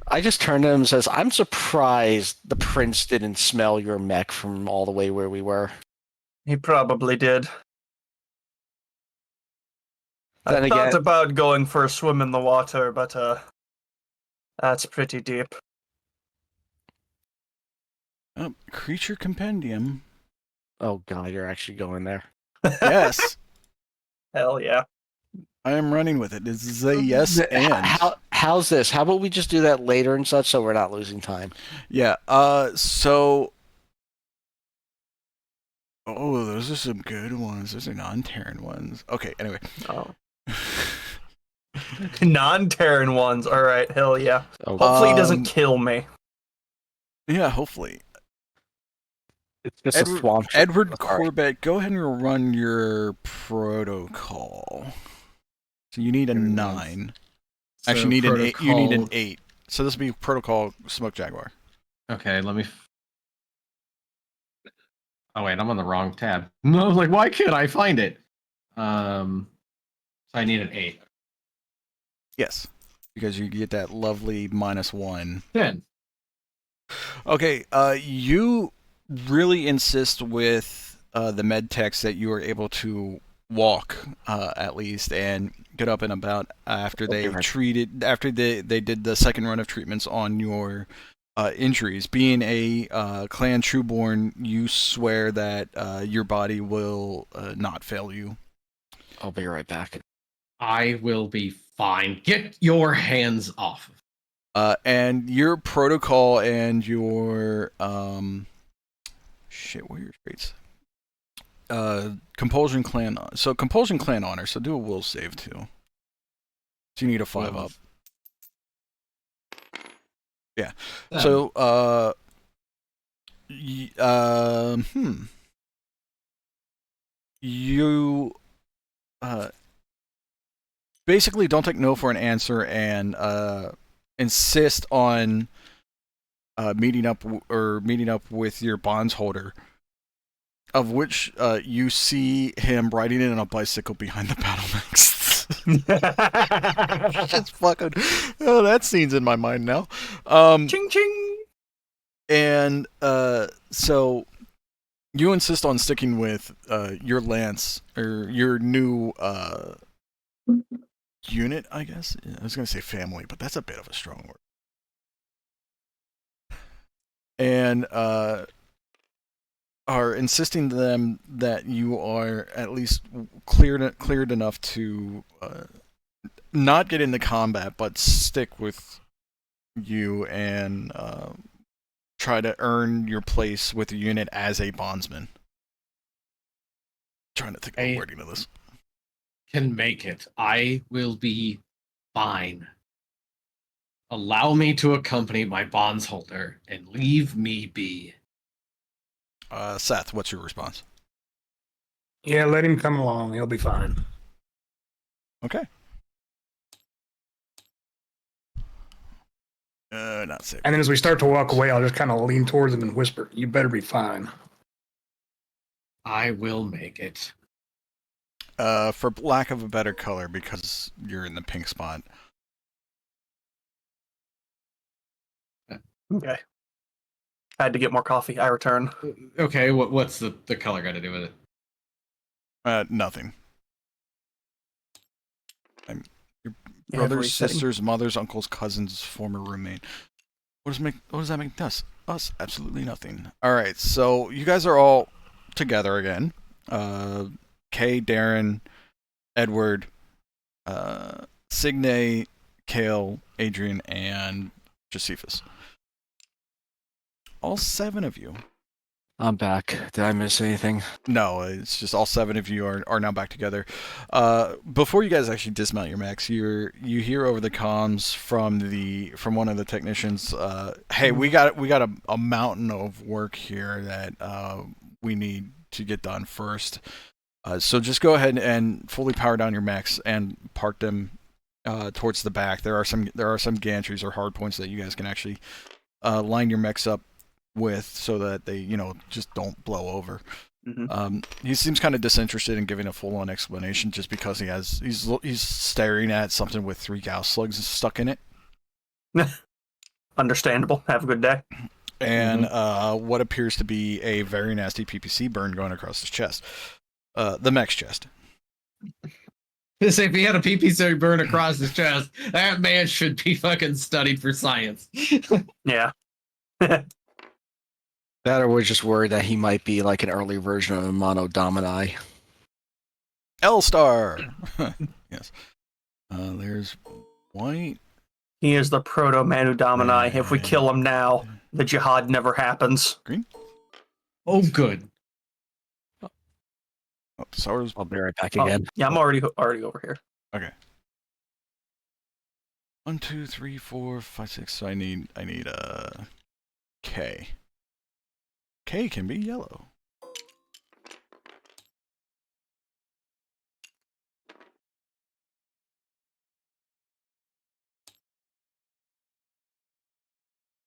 I just turned to him and says, "I'm surprised the prince didn't smell your mech from all the way where we were." He probably did. Then I thought again- about going for a swim in the water, but that's pretty deep. Oh, creature compendium. Oh God, you're actually going there. Yes, Hell yeah. I am running with it. This is a yes and. How's this? How about we just do that later and such, so we're not losing time? Yeah. So. Oh, those are some good ones. Those are non-Terran ones. Okay. Anyway. Oh. Non-Terran ones. All right. Hell yeah. Oh, Hopefully he doesn't kill me. Yeah. Hopefully. it's just a swamp. Edward Sorry. Corbett, go ahead and run your protocol. So you need a 9. Actually, you need an 8. You need an 8. So this will be protocol Smoke Jaguar. Okay, let me. Oh wait, I'm on the wrong tab. No, I was like, why can't I find it? I need an 8. Yes, because you get that lovely -1. 10. Okay, you really insist with the med techs that you are able to walk at least and get up and about after they did the second run of treatments on your injuries. Being a clan trueborn, you swear that your body will not fail you. I'll be right back. I will be fine. Get your hands off. And your protocol and your what are your traits? Compulsion clan. So compulsion clan honor. So do a will save too. So you need a 5 up. Yeah. So you basically don't take no for an answer and insist on meeting up with your bondsholder, of which you see him riding in on a bicycle behind the battle mechs. Just fucking, oh, that scene's in my mind now. Ching ching. And so you insist on sticking with your lance or your new unit, I guess. I was gonna say family, but that's a bit of a strong word. And are insisting to them that you are at least cleared enough to not get into combat, but stick with you and try to earn your place with the unit as a bondsman. Trying to think of the wording of this. Can make it. I will be fine. Allow me to accompany my bondsholder and leave me be. Seth, what's your response? Yeah, let him come along. He'll be fine. Okay. Not safe. And then as we start to walk away, I'll just kind of lean towards him and whisper, "You better be fine." I will make it. For lack of a better color, because you're in the pink spot. Okay. I had to get more coffee. I return. Okay, what's the color got to do with it? Nothing. Your brothers, sisters, mothers, uncles, cousins, former roommate. What does that make us? Us? Absolutely nothing. All right, so you guys are all together again. Kay, Darren, Edward, Signe, Kale, Adrian, and Josephus. All 7 of you. I'm back. Did I miss anything? No, it's just all 7 of you are now back together. Before you guys actually dismount your mechs, you hear over the comms from one of the technicians, "Hey, we got a mountain of work here that we need to get done first. So just go ahead and fully power down your mechs and park them towards the back. There are some gantries or hard points that you guys can actually line your mechs up with, so that they just don't blow over." He seems kind of disinterested in giving a full-on explanation, just because he's staring at something with 3 Gauss slugs stuck in it. Understandable. Have a good day. And what appears to be a very nasty PPC burn going across his chest, the mech's chest. If he had a PPC burn across his chest, that man should be fucking studied for science. Yeah. That, or we're just worried that he might be like an early version of Mono Domini. L-Star! Yes. There's White. He is the proto Manu Domini. If we kill him now, the jihad never happens. Green? Oh, good. Oh, Dusauro's... I'll be right back again. Yeah, I'm already over here. Okay. 1, 2, 3, 4, 5, 6. So I need K. K can be yellow.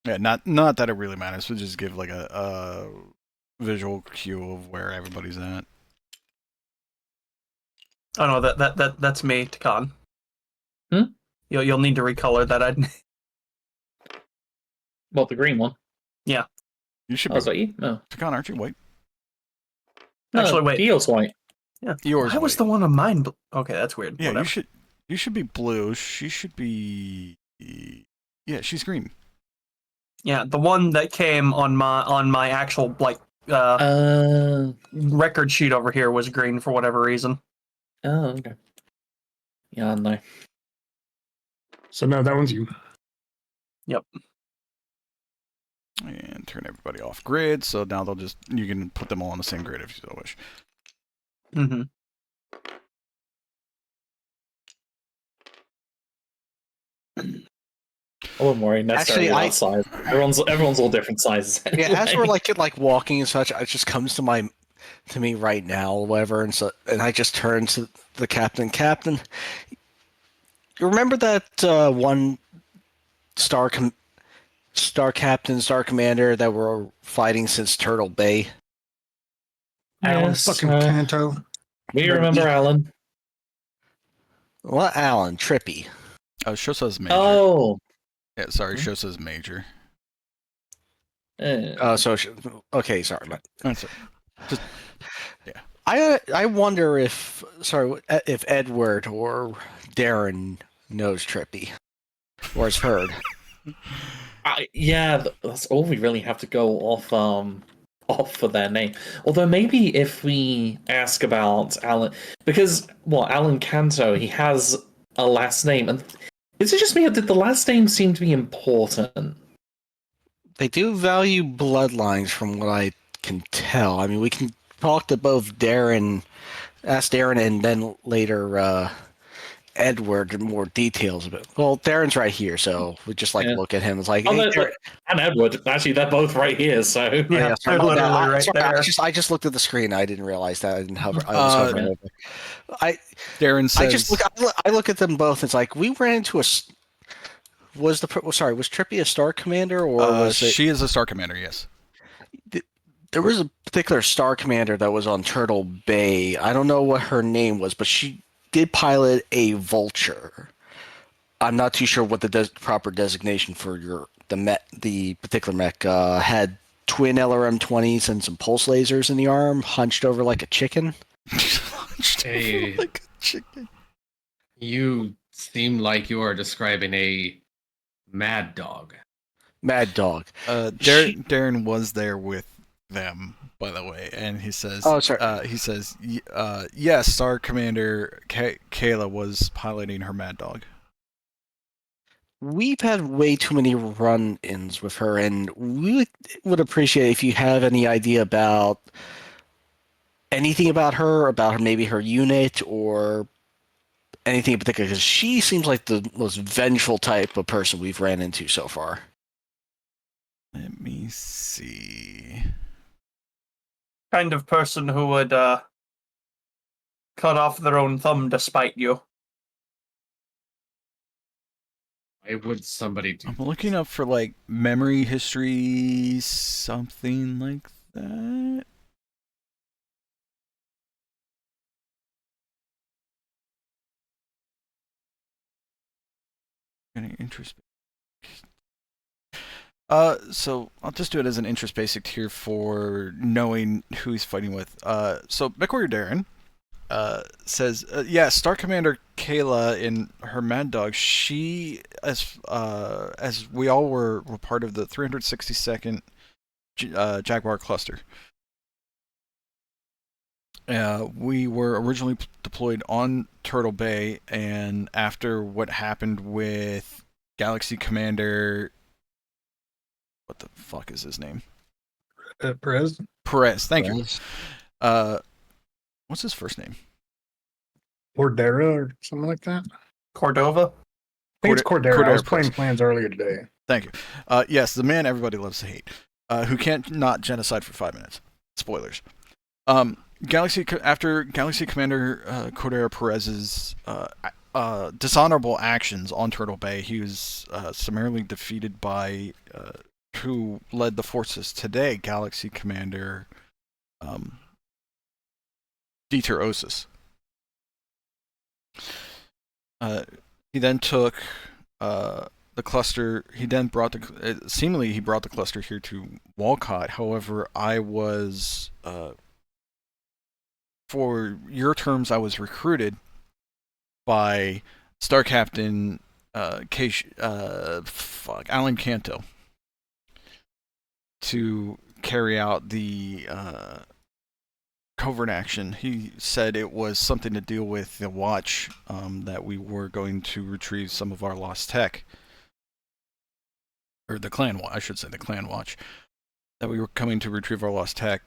Yeah, not that it really matters. We'll just give like a visual cue of where everybody's at. Oh no, that's me, Takan. Hmm? You'll need to recolor that. What, the green one? You should Oh, be. is that you? No. Takan, aren't you white? No, Actually, wait. Eeyore's white. Yeah. Yours Why was white. the one on mine? Okay, that's weird. Yeah, Whatever. you should be blue. She should be. Yeah, she's green. Yeah, the one that came on my actual record sheet over here was green for whatever reason. Oh, okay. Yeah, I know. So no, that one's you. And turn everybody off grid. So now you can put them all on the same grid if you so wish. Mm-hmm. I wouldn't worry necessarily Actually, about size. Everyone's all different sizes. Yeah, as anyway. we're like walking and such, it just comes to me right now, or whatever, and I just turn to the captain. Captain, you remember that one star captain, star commander that we're fighting since Turtle Bay? Alan Yes, fucking Kanto. we remember Alan. What Alan? Trippy. Shosa's major. Oh. Yeah, sorry, Shosa's major. Okay, sorry. That's it. Just, I wonder if Edward or Darren knows Trippy or has heard. Yeah, that's all we really have to go off for their name. Although maybe if we ask about Alan, because Alan Kanto, he has a last name, and is it just me or did the last name seem to be important? They do value bloodlines, from what I can tell. I mean, we can talk to both ask Darren, and then later Edward in more details of it. Well, Darren's right here, so we just look at him. It's like, hey, Darren. And Edward. Actually, they're both right here. So Yeah, they're literally right there. I just looked at the screen. I didn't realiase that. I didn't hover. I was hovering over. Darren says. I look at them both. It's like we ran into a. Was Trippy a star commander, or was it? She is a star commander. Yes. There was a particular star commander that was on Turtle Bay. I don't know what her name was, but she did pilot a Vulture. I'm not too sure what the proper designation for the particular mech had. Twin LRM-20s and some pulse lasers in the arm, hunched over like a chicken. Hey, like a chicken. You seem like you are describing a mad dog. Mad dog. Darren was there with them, by the way, and he says. Oh, sorry. He says, yes, Star Commander Kayla was piloting her mad dog. We've had way too many run-ins with her, and we would appreciate if you have any idea about anything about her, maybe her unit, or anything in particular, because she seems like the most vengeful type of person we've ran into so far. Let me see. Kind of person who would cut off their own thumb to spite you. Why would somebody do I'm looking up for like memory history, something like that. Any interest? So I'll just do it as an interest basic here for knowing who he's fighting with. So MechWarrior Darren says, yeah, Star Commander Kayla in her Mad Dog, she, as we all were part of the 362nd Jaguar cluster. We were originally deployed on Turtle Bay, and after what happened with Galaxy Commander, what the fuck is his name? Perez. Thank you. What's his first name? Cordera or something like that. Cordova? I think it's Cordera. I was Cordera playing Press. plans earlier today. Thank you. Yes, the man everybody loves to hate, who can't not genocide for 5 minutes. Spoilers. After Galaxy Commander Cordera Perez's dishonorable actions on Turtle Bay, he was summarily defeated by who led the forces today, Galaxy Commander Dietr Osis. He then took the cluster. He then brought seemingly he brought the cluster here to Wolcott. However, I was for your terms, I was recruited by Star Captain Alan Canto to carry out the covert action. He said it was something to deal with the watch, that we were going to retrieve some of our lost tech. Or the clan watch, I should say the clan watch. That we were coming to retrieve our lost tech.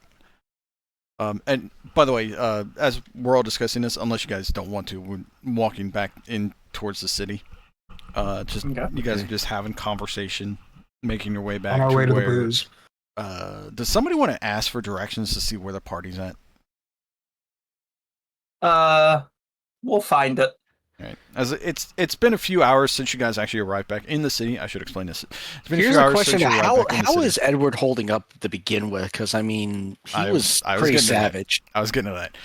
And by the way, as we're all discussing this, unless you guys don't want to, we're walking back in towards the city. You guys are just having conversation, making your way back on our way to where, the booze. Does somebody want to ask for directions to see where the party's at? We'll find it. Right. As it's been a few hours since you guys actually arrived back in the city. I should explain this. It's been Here's a few a hours question: since you arrived back in the how city. is Edward holding up to begin with? Because I mean, he was I was pretty getting to that. savage. I was getting to that.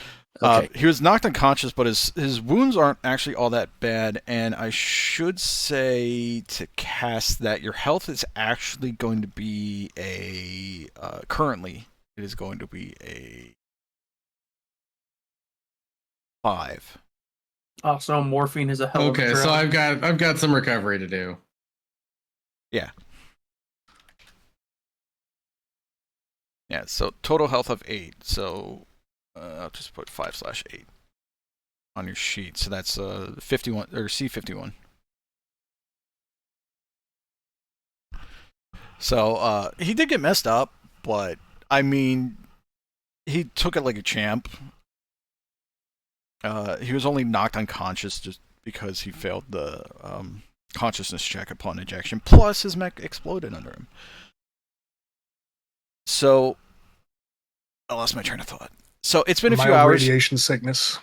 Okay. He was knocked unconscious, but his wounds aren't actually all that bad. And I should say to Kass that your health is actually going to be currently it is going to be a 5. Oh, so morphine is a hell of a Okay, drug. so I've got some recovery to do. Yeah. Yeah. So total health of 8. So I'll just put 5/8 on your sheet. So that's 51 or C51. So he did get messed up, but I mean, he took it like a champ. He was only knocked unconscious just because he failed the consciousness check upon ejection. Plus, his mech exploded under him. So, I lost my train of thought. So it's been a few Mild hours. Radiation sickness.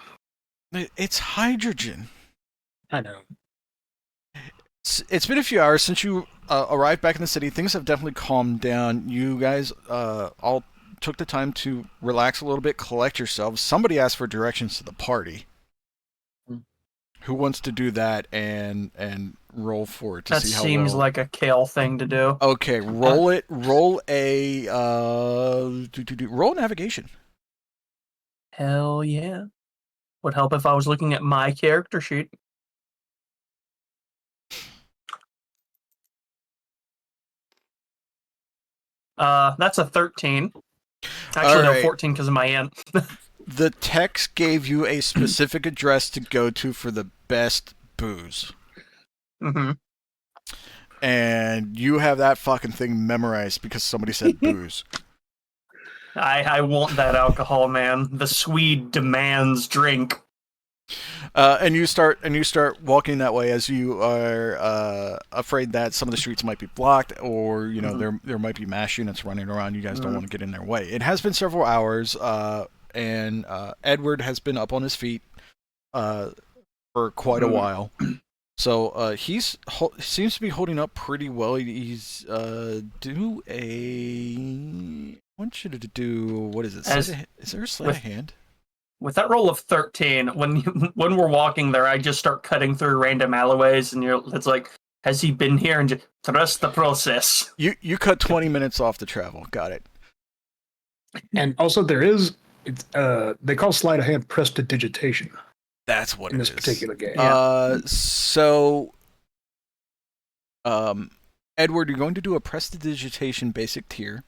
It's hydrogen. I know. It's been a few hours since you arrived back in the city. Things have definitely calmed down. You guys all took the time to relax a little bit, collect yourselves. Somebody asked for directions to the party. Who wants to do that and roll for it to That see how seems well? like a Kale thing to do. Okay, roll it. Roll a roll navigation. Hell yeah. Would help if I was looking at my character sheet. That's a 13. Actually, no, Alright. 14 because of my int. The text gave you a specific address to go to for the best booze. Mm-hmm. And you have that fucking thing memorized because somebody said booze. I want that alcohol, man. The Swede demands drink. And you start walking that way as you are afraid that some of the streets might be blocked, or you know there might be mass units running around. You guys don't want to get in their way. It has been several hours, and Edward has been up on his feet for quite a while. So he seems to be holding up pretty well. He's do a. I want you to do what is it? Is there a sleight of hand? With that roll of 13, when we're walking there, I just start cutting through random alleyways, and it's like, has he been here? And just trust the process. You cut 20 minutes off the travel. Got it. And also, there is they call sleight of hand prestidigitation That's what in it this is. particular game. So, Edward, you're going to do a prestidigitation basic tier.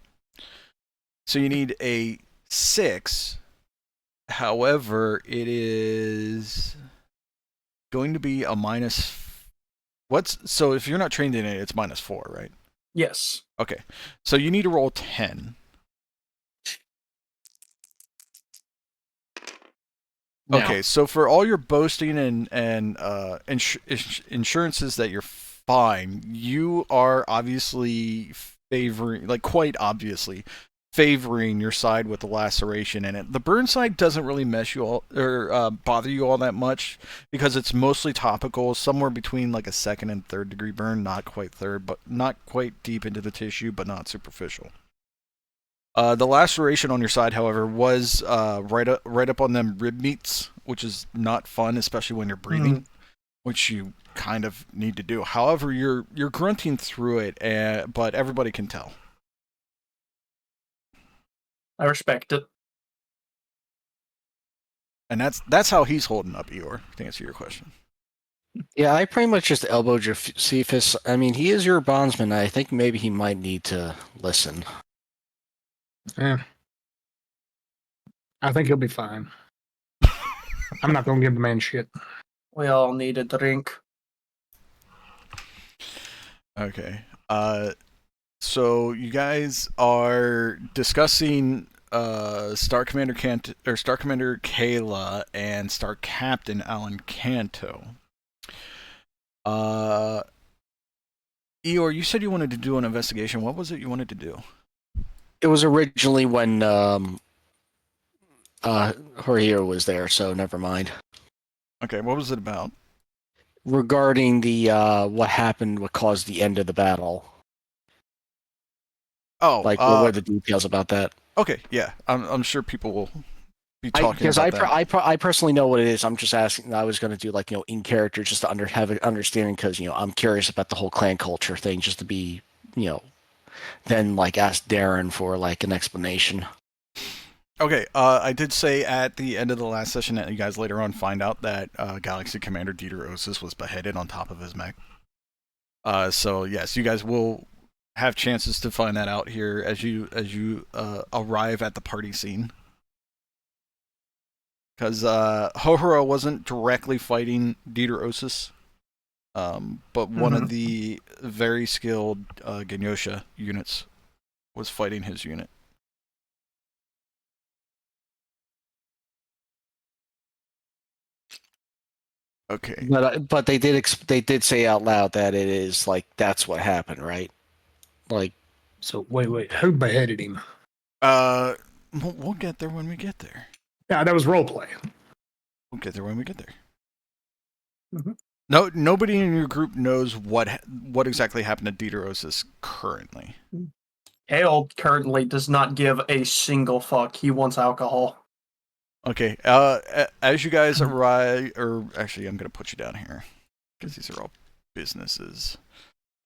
So you need a 6. However, it is going to be a minus. So if you're not trained in it, it's -4, right? Yes. Okay. So you need to roll 10. Now, Okay, so for all your boasting and insurances that you're fine, you are obviously favoring, like quite obviously, favoring your side with the laceration in it. The burn side doesn't really mess you all or bother you all that much because it's mostly topical, somewhere between like a 2nd and 3rd degree burn, not quite 3rd, but not quite deep into the tissue, but not superficial. The laceration on your side, however, was right up on them rib meats, which is not fun, especially when you're breathing, which you kind of need to do. However, you're grunting through it, but everybody can tell. I respect it. And that's how he's holding up, Eeyore, to answer your question. Yeah, I pretty much just elbowed Josephus. I mean, he is your bondsman. I think maybe he might need to listen. Yeah. I think he'll be fine. I'm not gonna give the man shit. We all need a drink. Okay. So you guys are discussing Star Commander Kayla and Star Captain Alan Canto. Eeyore, you said you wanted to do an investigation. What was it you wanted to do? It was originally when Horihiro was there, so never mind. Okay, what was it about? Regarding the what happened, what caused the end of the battle. Oh, Like, what were the details about that? Okay, yeah, I'm sure people will be talking Because about that. I personally know what it is. I'm just asking. I was going to do like in character just to have an understanding because I'm curious about the whole clan culture thing, just to be then like ask Darren for like an explanation. Okay, I did say at the end of the last session that you guys later on find out that Galaxy Commander Dietr Osis was beheaded on top of his mech. So yes, you guys will have chances to find that out here as you arrive at the party scene. Because Hohoro wasn't directly fighting Dietr Osis, but one of the very skilled Genyosha units was fighting his unit. Okay. But they did say out loud that it is like that's what happened, right? Like, So wait, who beheaded him? We'll get there when we get there. Yeah, that was roleplay. We'll get there when we get there. Mhm. No, nobody in your group knows what exactly happened to Dietr Osis currently. Hale currently does not give a single fuck. He wants alcohol. Okay, as you guys arrive, or actually I'm going to put you down here, because these are all businesses.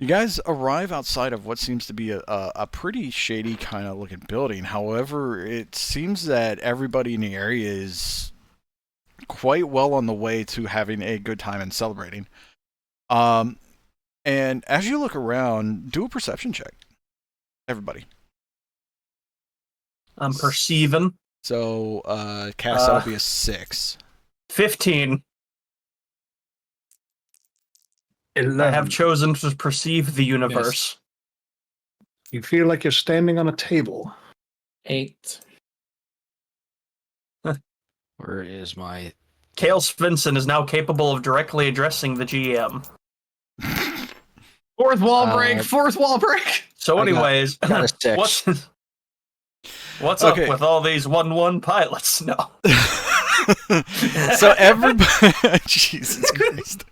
You guys arrive outside of what seems to be a pretty shady kind of looking building. However, it seems that everybody in the area is quite well on the way to having a good time and celebrating. And as you look around, do a perception check. Everybody. I'm perceiving. So, Kass, that'll be a 6. 15. I 11. have chosen to perceive the universe. You feel like you're standing on a table. 8. where is my? Kale Svensonn is now capable of directly addressing the GM. Fourth wall break. So, anyways, I got a 6. what's Okay. up with all these 1-1 pilots? No. So everybody, Jesus Christ.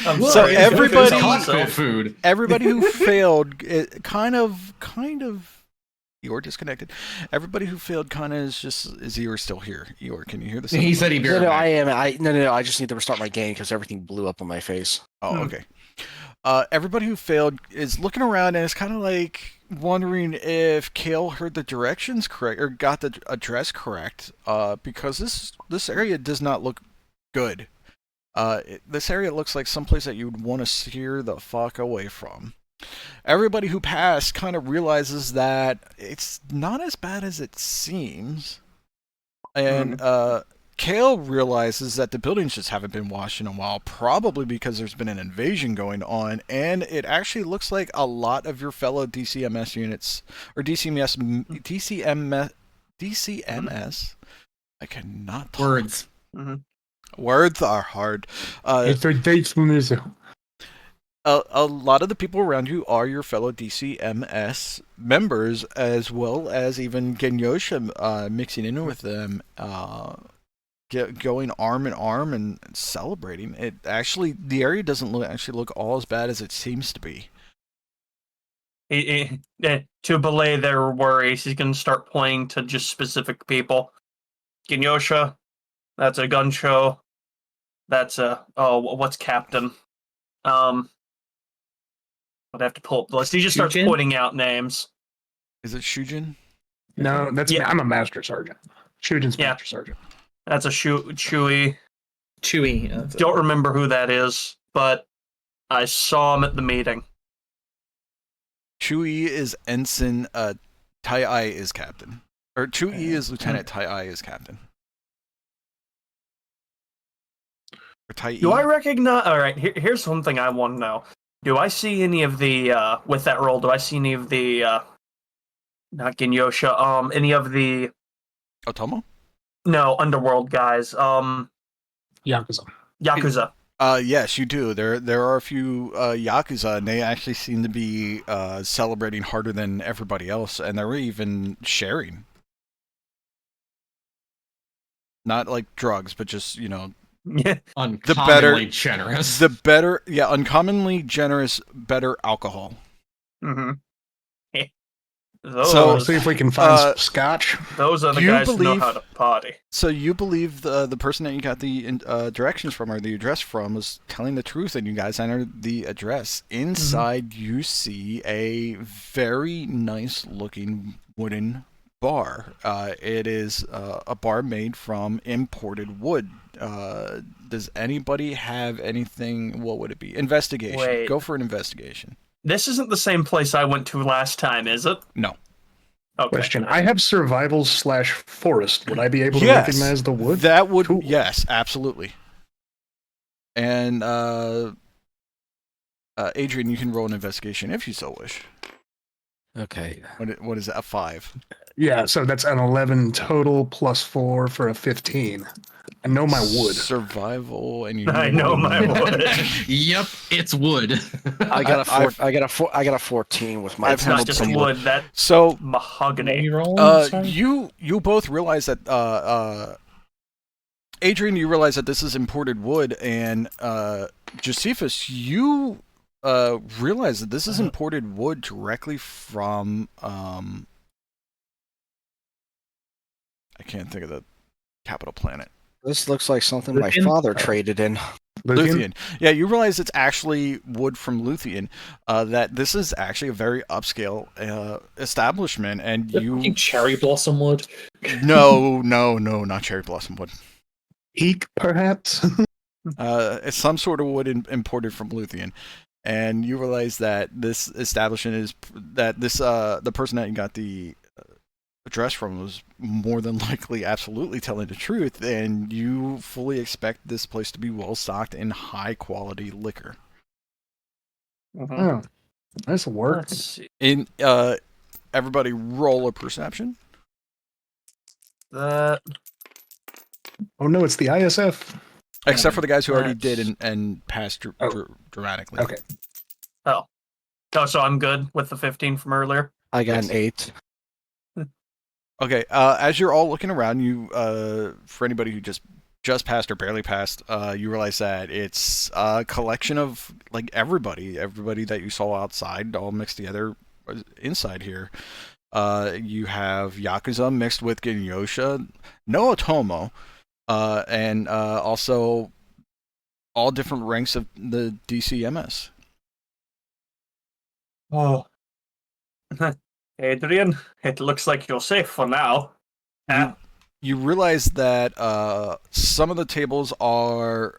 I'm So sorry, it's gonna everybody- tell Cockpit myself. food. Everybody who failed, kind of, Eeyore disconnected. Everybody who failed kind of is Eeyore still here? Eeyore, can you hear this? He said he'd be No, right no, back. I am. No. I just need to restart my game because everything blew up on my face. Oh, okay. Everybody who failed is looking around and is kind of like wondering if Kale heard the directions correct or got the address correct. Because this area does not look good. This area looks like someplace that you'd want to steer the fuck away from. Everybody who passed kind of realizes that it's not as bad as it seems. And Kale realizes that the buildings just haven't been washed in a while, probably because there's been an invasion going on, and it actually looks like a lot of your fellow DCMS units, or DCMS, I cannot talk. Words. Words are hard. It's a date from Mizu. A lot of the people around you are your fellow DCMS members, as well as even Genyosha mixing in with them, going arm in arm and celebrating. The area doesn't look all as bad as it seems to be. To belay their worries, he's going to start playing to just specific people. Ginyosha, that's a Gunsho. That's a what's Captain? I'd have to pull up the list. He just starts Shujin? pointing out names. Is it Shujin? No, that's Yeah. I'm a master sergeant. Shujin's Yeah. master sergeant. That's a Chu-i. Chu-i. Don't remember who that is, but I saw him at the meeting. Chu-i is ensign. Tai-ai is captain. Or Chu-i is lieutenant. Tai-ai is captain. Or Tai-i. Do I recognize? All right, here's something I want to know. Do I see any of the with that role? Do I see any of the not Ginyosha? Any of the Otomo? underworld guys? Yakuza. Yakuza. Yes, you do. There are a few Yakuza, and they actually seem to be celebrating harder than everybody else, and they're even sharing. Not like drugs, but just, Uncommonly generous. uncommonly generous, better alcohol. Mm-hmm. So- Let's see if we can find some scotch. Those are the Do you guys who know believe- how to party. So you believe the person that you got the directions from, or the address from, was telling the truth, and you guys entered the address. Inside, you see a very nice-looking wooden bar. It is a bar made from imported wood. Does anybody have anything? What would it be? Investigation. Wait. Go for an investigation. This isn't the same place I went to last time, is it? No. Okay. Question. I have survival/forest. Would I be able to Yes. recognize the wood? That would, Cool. yes, absolutely. And Adrian, you can roll an investigation if you so wish. Okay. What is that? A 5? Yeah, so that's an 11 total plus 4 for a 15. I know my wood. Survival, and you. I know my wood. Yep, it's wood. I got a I've- I got a 14 with my. I've It's not handled just some wood, that So, What are mahogany. you rolling? Sorry? you both realize that Adrian, you realize that this is imported wood, and Josephus, you realize that this is imported wood directly from I can't think of the capital planet. This looks like something my Luthien? father traded in. Luthien. Yeah, you realize it's actually wood from Luthien. That this is actually a very upscale establishment, and You you cherry blossom wood. no, not cherry blossom wood. Eek, perhaps? It's some sort of wood imported from Luthien, and you realize that this establishment is the person that you got the address from was more than likely absolutely telling the truth, and you fully expect this place to be well stocked in high quality liquor. Oh, nice work. Let's see. In everybody roll a perception. That Oh no, it's the ISF. Except for the guys who already That's- did and passed dramatically. Okay. oh, so I'm good with the 15 from earlier. I got an 8. Okay, as you're all looking around, you for anybody who just passed or barely passed, you realize that it's a collection of like everybody that you saw outside, all mixed together inside here. You have Yakuza mixed with Ginyosha, no Otomo, and also all different ranks of the DCMS. Oh. Adrian, it looks like you're safe for now. You realize that some of the tables are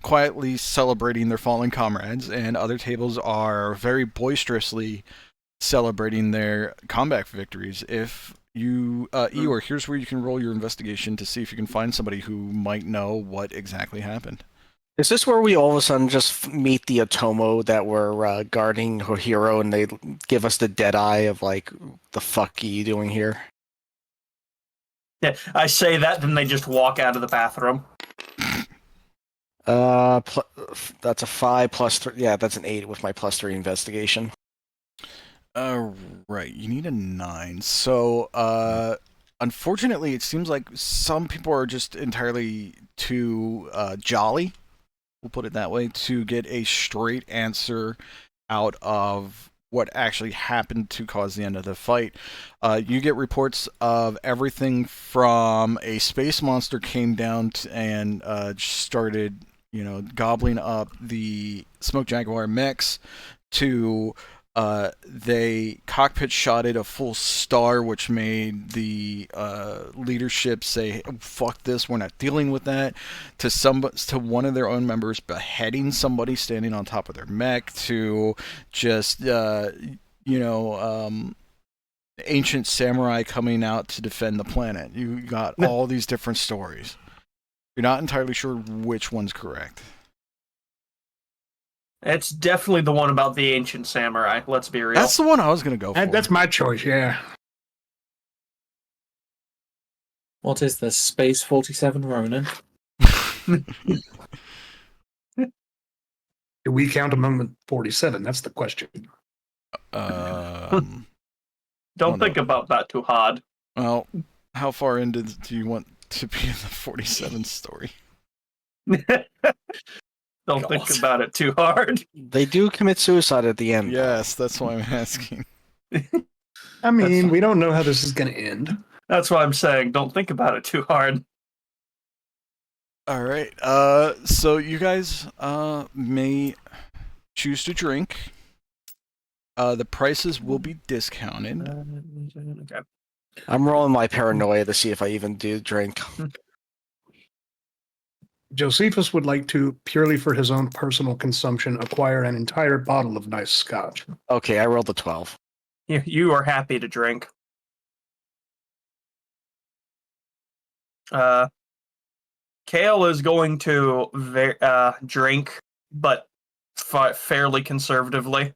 quietly celebrating their fallen comrades, and other tables are very boisterously celebrating their combat victories. If you, Eeyore, here's where you can roll your investigation to see if you can find somebody who might know what exactly happened. Is this where we all of a sudden just meet the Otomo that were guarding Hohiro, and they give us the dead eye of like, the fuck are you doing here? Yeah, I say that, then they just walk out of the bathroom. That's a 5 plus 3. Yeah, that's an 8 with my plus 3 investigation. Right, you need a 9. So, unfortunately, it seems like some people are just entirely too jolly, we'll put it that way, to get a straight answer out of what actually happened to cause the end of the fight. You get reports of everything from a space monster came down and started, gobbling up the Smoke Jaguar mechs, to they cockpit shotted a full star, which made the leadership say, "Fuck this, we're not dealing with that." To one of their own members beheading somebody standing on top of their mech. To just ancient samurai coming out to defend the planet. You got all these different stories. You're not entirely sure which one's correct. It's definitely the one about the ancient samurai. Let's be real. That's the one I was going to go for. That's my choice, yeah. What is the Space 47 Ronin? Do we count among 47? That's the question. Don't think about that too hard. Well, how far into do you want to be in the 47 story? Don't think about it too hard. They do commit suicide at the end. Yes, that's why I'm asking. I mean, we don't know how this is going to end. That's why I'm saying don't think about it too hard. All right. So you guys may choose to drink. The prices will be discounted. Okay. I'm rolling my paranoia to see if I even do drink. Josephus would like to, purely for his own personal consumption, acquire an entire bottle of nice scotch. Okay, I rolled a 12. You are happy to drink. Kale is going to drink, but fairly conservatively.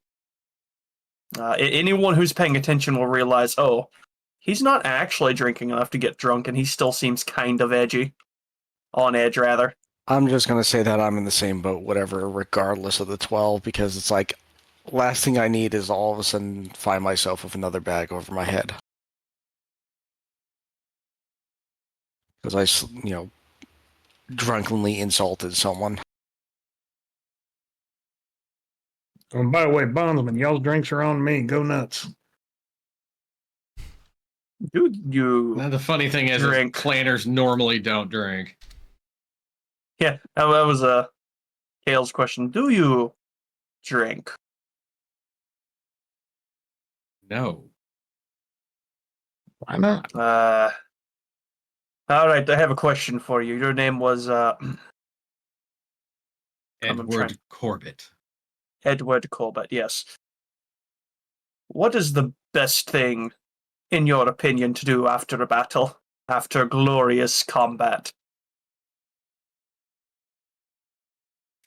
Anyone who's paying attention will realize, he's not actually drinking enough to get drunk, and he still seems kind of edgy. On edge, rather. I'm just going to say that I'm in the same boat, whatever, regardless of the 12, because it's like, last thing I need is all of a sudden find myself with another bag over my head. Because I, drunkenly insulted someone. And by the way, Bondsman, y'all's drinks are on me. Go nuts. Dude, Now, the funny thing is clanners normally don't drink. Yeah, that was Kale's question. Do you drink? No. Why not? All right, I have a question for you. Your name was Edward Corbett. Edward Corbett, yes. What is the best thing, in your opinion, to do after a battle? After glorious combat?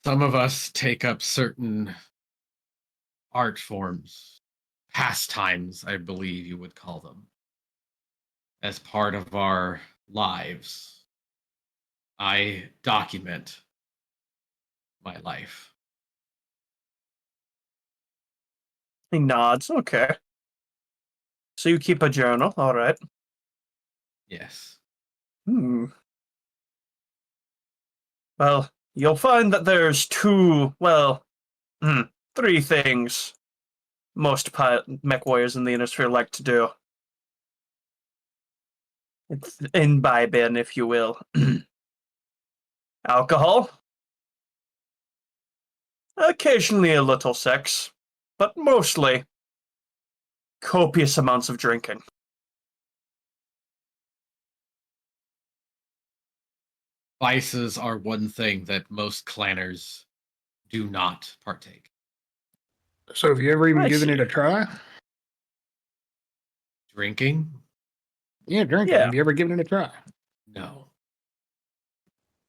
Some of us take up certain art forms, pastimes, I believe you would call them, as part of our lives. I document my life. He nods. Okay. So you keep a journal, all right. Yes. Well, you'll find that there's three things most MechWarriors in the industry like to do. It's imbibing, if you will. Alcohol. Occasionally a little sex, but mostly copious amounts of drinking. Vices are one thing that most clanners do not partake. So have you ever even I given see. it a try? Drinking? Yeah, drinking. Yeah. Have you ever given it a try? No.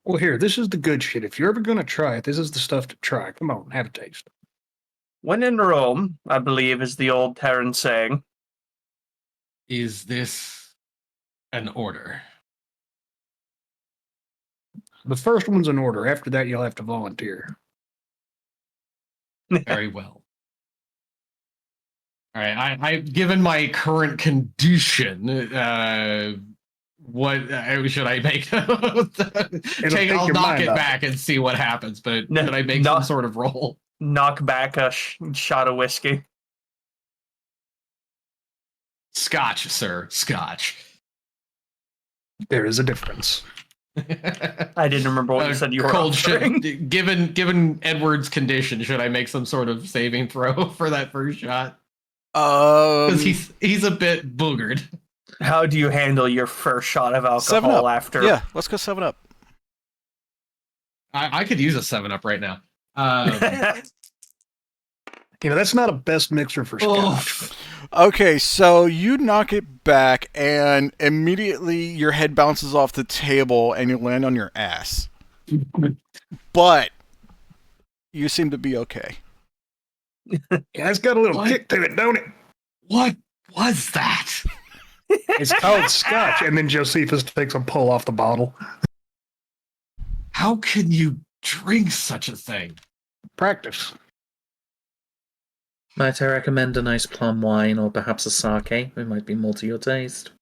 Well, here, this is the good shit. If you're ever going to try it, this is the stuff to try. Come on, have a taste. When in Rome, I believe is the old Terran saying. Is this an order? The first one's an order. After that, you'll have to volunteer. Very well. All right, I given my current condition, what should I make? I'll knock it back and see what happens. But should I make some sort of roll? Knock back a shot of whiskey. Scotch, sir. Scotch. There is a difference. I didn't remember what you said you were cold offering. given Edward's condition, should I make some sort of saving throw for that first shot? Because he's a bit boogered. How do you handle your first shot of alcohol after? Yeah, let's go 7-Up. I could use a 7-Up right now. That's not a best mixer for Scotch. Okay, so you knock it back, and immediately your head bounces off the table, and you land on your ass. But you seem to be okay. Yeah, it's got a little kick to it, don't it? What was that? It's called Scotch, and then Josephus takes a pull off the bottle. How can you drink such a thing? Practice. Might I recommend a nice plum wine or perhaps a sake? It might be more to your taste.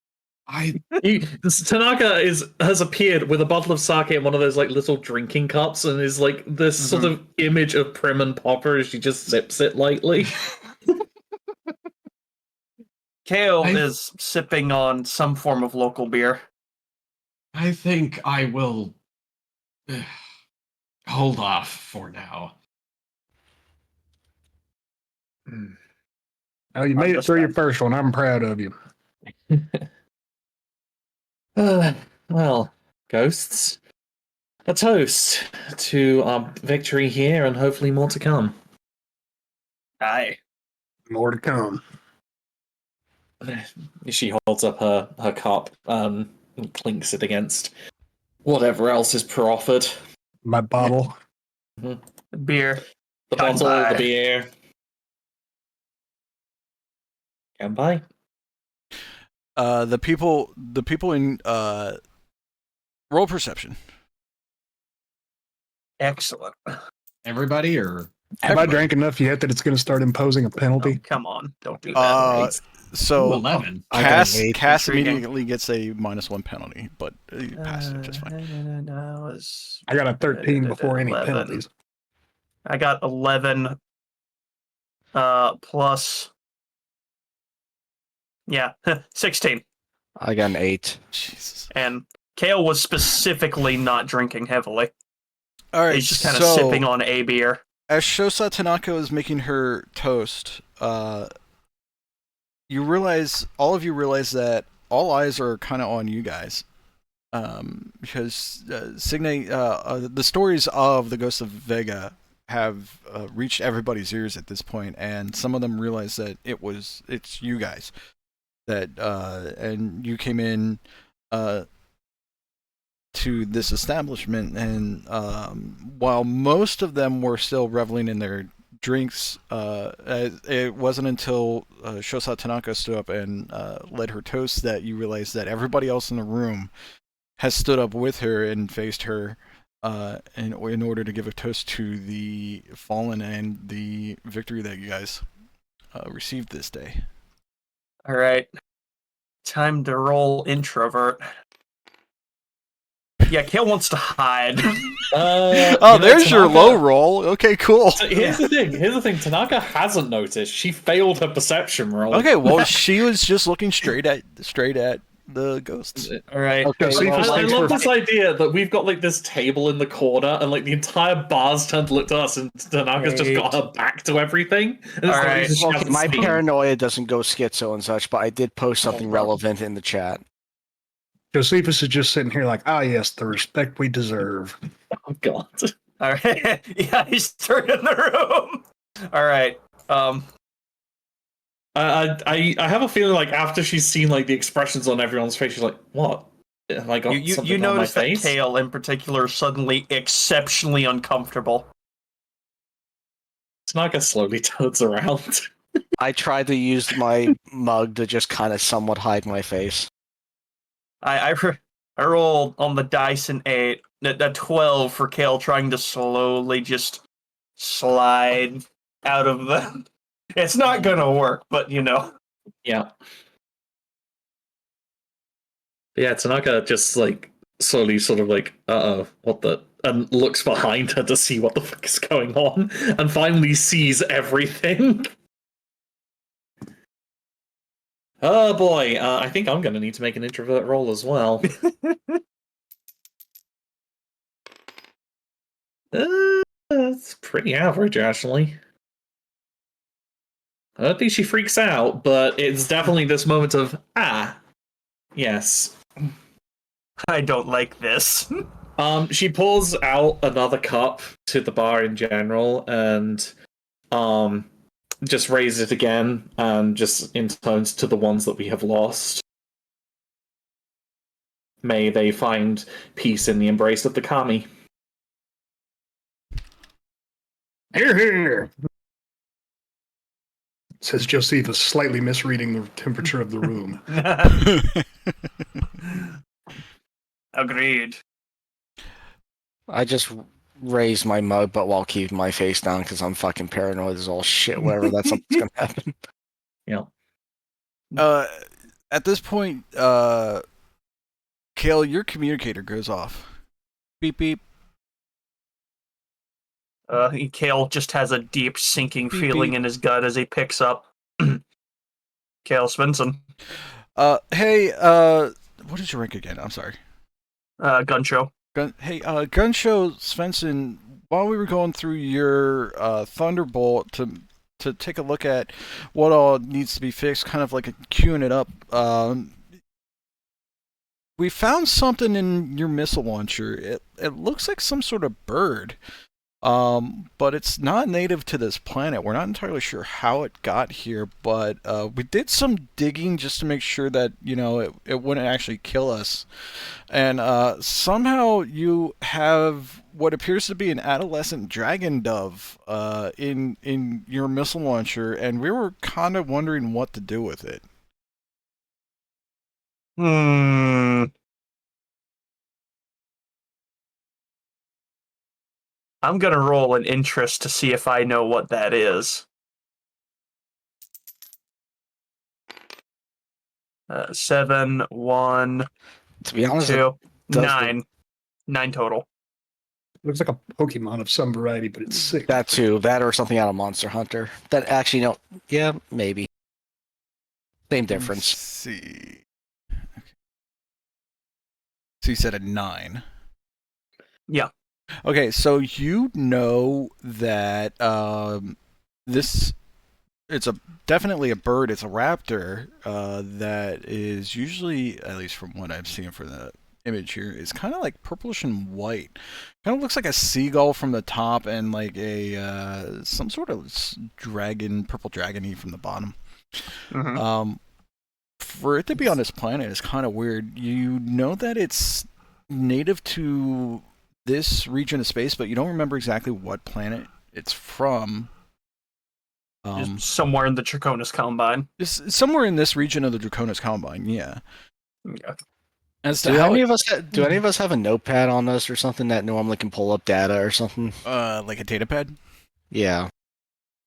Tanaka has appeared with a bottle of sake in one of those like little drinking cups and is like this sort of image of Prim and Popper as she just sips it lightly. Kale is sipping on some form of local beer. I think I will hold off for now. Oh, you made it through your first one. I'm proud of you. Well, ghosts, a toast to our victory here and hopefully more to come. Aye. More to come. She holds up her cup and clinks it against whatever else is proffered. My bottle. Beer. The bottle, the beer. Come by. The people in roll perception. Excellent. Everybody, or have I drank enough yet that it's going to start imposing a penalty? Oh, come on, don't do that. So 11. Cass immediately gets a -1 penalty, but you passed it just fine. I got a 13 before any 11. penalties. I got 11 plus 16. I got an 8. Jesus. And Kale was specifically not drinking heavily. All right, He's just kind of sipping on a beer. As Shosa Tanaka is making her toast, all of you realize that all eyes are kind of on you guys, because Signe, the stories of the Ghost of Vega have reached everybody's ears at this point, and some of them realize that it's you guys that and you came in to this establishment, and while most of them were still reveling in their drinks, it wasn't until Shosa Tanaka stood up and led her toast that you realized that everybody else in the room has stood up with her and faced her in order to give a toast to the fallen and the victory that you guys received this day. All right. Time to roll introvert. Yeah, Kale wants to hide. There's your low roll. Okay, cool. So here's the thing. Tanaka hasn't noticed. She failed her perception roll. Okay, well, she was just looking straight at the ghosts. All right. Okay, I love this idea that we've got like this table in the corner, and like the entire bar's turned to look to us, and Tanaka's just got her back to everything. And All right. Okay, my paranoia doesn't go schizo and such, but I did post something relevant in the chat. Josephus is just sitting here like, yes, the respect we deserve. Oh God. All right. Yeah, he's turned in the room. All right. I have a feeling like after she's seen like the expressions on everyone's face, she's like, "What? Have I got something you on my notice that face?" Kale in particular is suddenly exceptionally uncomfortable. Tanaka slowly turns around. I tried to use my mug to just kind of somewhat hide my face. I rolled on the dice an 8, a 12 for Kale trying to slowly just slide out of the... It's not gonna work, but Yeah. Yeah, Tanaka just like slowly sort of like, what the... And looks behind her to see what the fuck is going on, and finally sees everything. Oh boy, I think I'm going to need to make an introvert roll as well. That's pretty average, actually. I don't think she freaks out, but it's definitely this moment of, yes. I don't like this. She pulls out another cup to the bar in general, and just raises it again, and just intones to the ones that we have lost. May they find peace in the embrace of the kami. Here, here. Says Josephus, slightly misreading the temperature of the room. Agreed. I just raise my mug, but while keeping my face down because I'm fucking paranoid as all shit. Whatever that's something's gonna happen. Yeah. At this point, Kale, your communicator goes off. Beep beep. Kale just has a deep sinking Beep, feeling beep. in his gut as he picks up Kale Svensonn. Hey, what is your rank again? I'm sorry. Gunsho. Gunsho Svensonn, while we were going through your Thunderbolt to take a look at what all needs to be fixed, kind of like queuing it up, we found something in your missile launcher. It looks like some sort of bird, but it's not native to this planet. We're not entirely sure how it got here, but we did some digging just to make sure that, you know, it wouldn't actually kill us. And somehow you have what appears to be an adolescent dragon dove in your missile launcher, and we were kind of wondering what to do with it. I'm gonna roll an interest to see if I know what that is. 7, 1, To be honest, 2, does 9. 9 total. Looks like a Pokemon of some variety, but it's sick. that too, that or something out of Monster Hunter. That actually, no, yeah, maybe. Same Let's difference. see. Okay. So you said a 9. Yeah. Okay, so you know that it's definitely a bird. It's a raptor that is usually, at least from what I'm seeing from the image here, is kind of like purplish and white. Kind of looks like a seagull from the top and like a some sort of dragon, purple dragony from the bottom. Mm-hmm. For it to be on this planet is kind of weird. You know that it's native to this region of space, but you don't remember exactly what planet it's from. Just somewhere in the Draconis Combine. It's somewhere in this region of the Draconis Combine, yeah. Yeah. As to Do how any of us have a notepad on us or something that normally can pull up data or something? like a data pad? Yeah.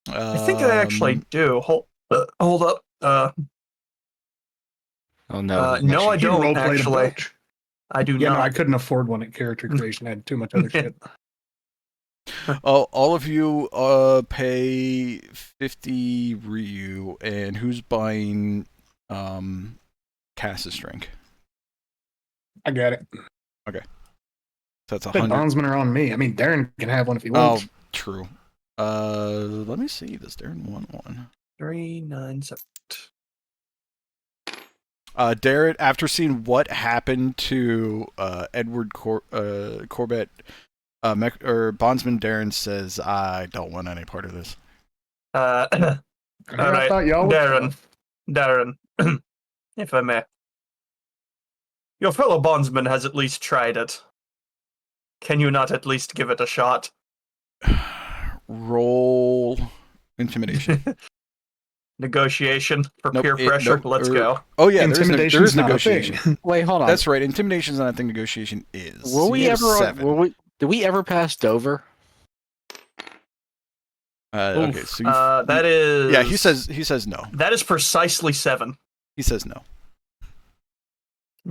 I think I actually do. Hold up. Oh no. No, I You don't role-played a actually. bunch. I do Yeah, not. no, I couldn't afford one at character creation. I had too much other shit. All of you pay 50 Ryu, and who's buying Kass's drink? I got it. So that's The 100. bondsmen are on me. I mean, Darren can have one if he wants. Oh, true. Let me see. Does Darren want one? 3, 9, 7. Darren, after seeing what happened to Edward Corbett, Bondsman Darren says, "I don't want any part of this." All I right, thought y'all were Darren, if I may. Your fellow bondsman has at least tried it. Can you not at least give it a shot? Roll intimidation. Negotiation for Nope, peer pressure. nope, Let's go. Oh yeah, there Intimidation's is not a negotiation. thing. Wait, hold on. That's right. Intimidation's not a thing. Negotiation is. Will we You get a ever? 7. Did we ever pass Dover? Okay, so That is. yeah, he says no. That is precisely 7. He says no.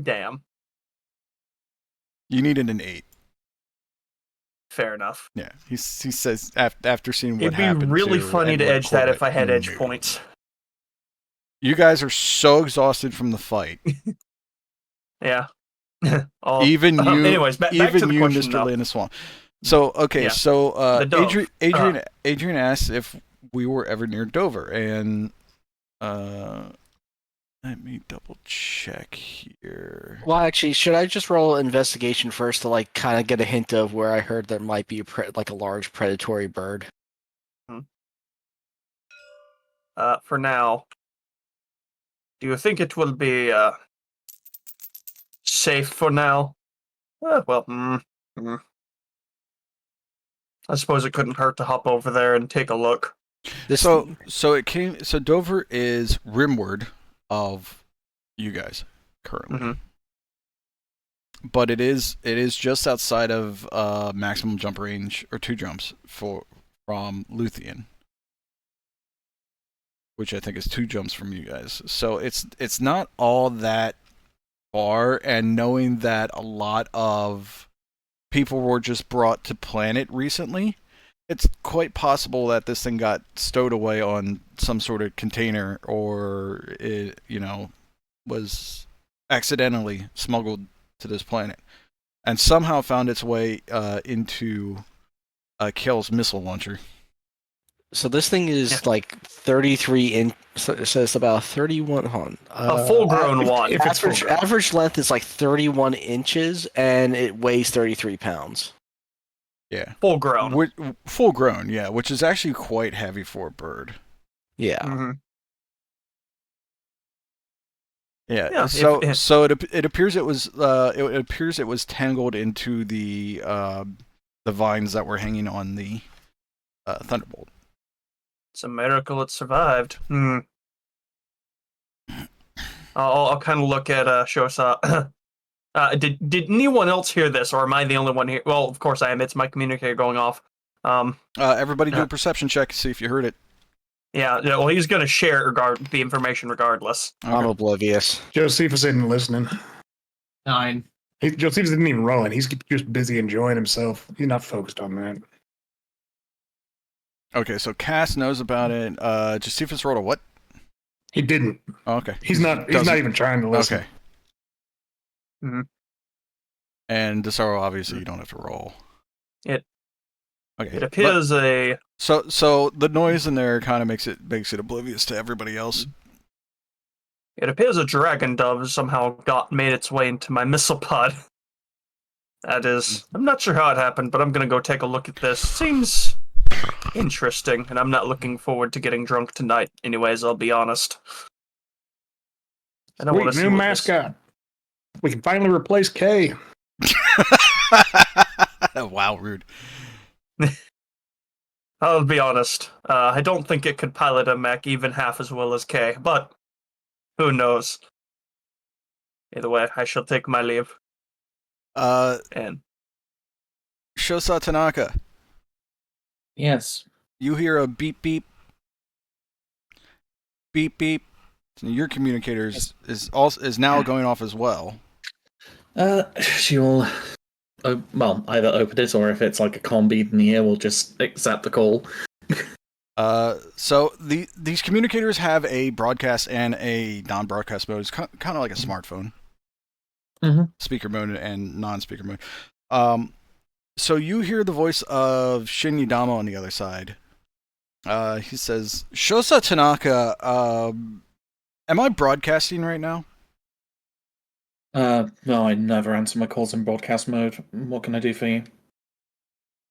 Damn. You needed an 8. Fair enough. Yeah, he says after seeing what It'd be happened. really to funny to Edward edge that if Corbett, I had edge no. points. You guys are so exhausted from the fight. Yeah. Even you, Anyways, back to even the you, question. Mr. Landiswam. So okay, Yeah. so The dove. Adrian asked if we were ever near Dover, and let me double check here. Well, actually, should I just roll investigation first to like kind of get a hint of where I heard there might be like a large predatory bird? For now, do you think it will be safe for now? I suppose it couldn't hurt to hop over there and take a look. So Dover is rimward of you guys currently, but it is just outside of maximum jump range, or 2 jumps from Luthien, which I think is 2 jumps from you guys. So it's not all that far, and knowing that a lot of people were just brought to planet recently, it's quite possible that this thing got stowed away on some sort of container, or it, was accidentally smuggled to this planet and somehow found its way into Kale's missile launcher. So this thing is like 33 inch. So it's about 31. A full-grown one. If it's full-grown. Average length is like 31 inches, and it weighs 33 pounds. Yeah, Full grown. Full grown, yeah, which is actually quite heavy for a bird. Yeah. Yeah. So it appears it was tangled into the vines that were hanging on the Thunderbolt. It's a miracle it survived. I'll kind of look at Shosa. Did anyone else hear this, or am I the only one here? Well, of course I am. It's my communicator going off. Everybody do a perception check, see if you heard it. Yeah, well, he's going to share the information regardless. Okay. I'm oblivious. Josephus isn't listening. 9. Josephus didn't even roll it. He's just busy enjoying himself. He's not focused on that. Okay, so Kass knows about it. Josephus rolled a what? He didn't. Oh, okay. He's not even trying to listen. Okay. And Dusaro, obviously, you don't have to roll. It appears a... So the noise in there kind of makes it oblivious to everybody else. It appears a dragon dove somehow made its way into my missile pod. That is... I'm not sure how it happened, but I'm going to go take a look at this. Seems interesting, and I'm not looking forward to getting drunk tonight. Anyways, I'll be honest. I don't want to see new mascot. We can finally replace Kay. Wow, rude. I'll be honest. I don't think it could pilot a mech even half as well as Kay, but who knows? Either way, I shall take my leave. And Shosa Tanaka. Yes. You hear a beep beep. Beep beep. Your communicator is now going off as well. She will, either open it, or if it's like a comm bead in the ear, we'll just accept the call. So these communicators have a broadcast and a non-broadcast mode. It's kind of like a smartphone. Speaker mode and non-speaker mode. So you hear the voice of Signe on the other side. He says, Shosa Tanaka, am I broadcasting right now? No, I never answer my calls in broadcast mode. What can I do for you?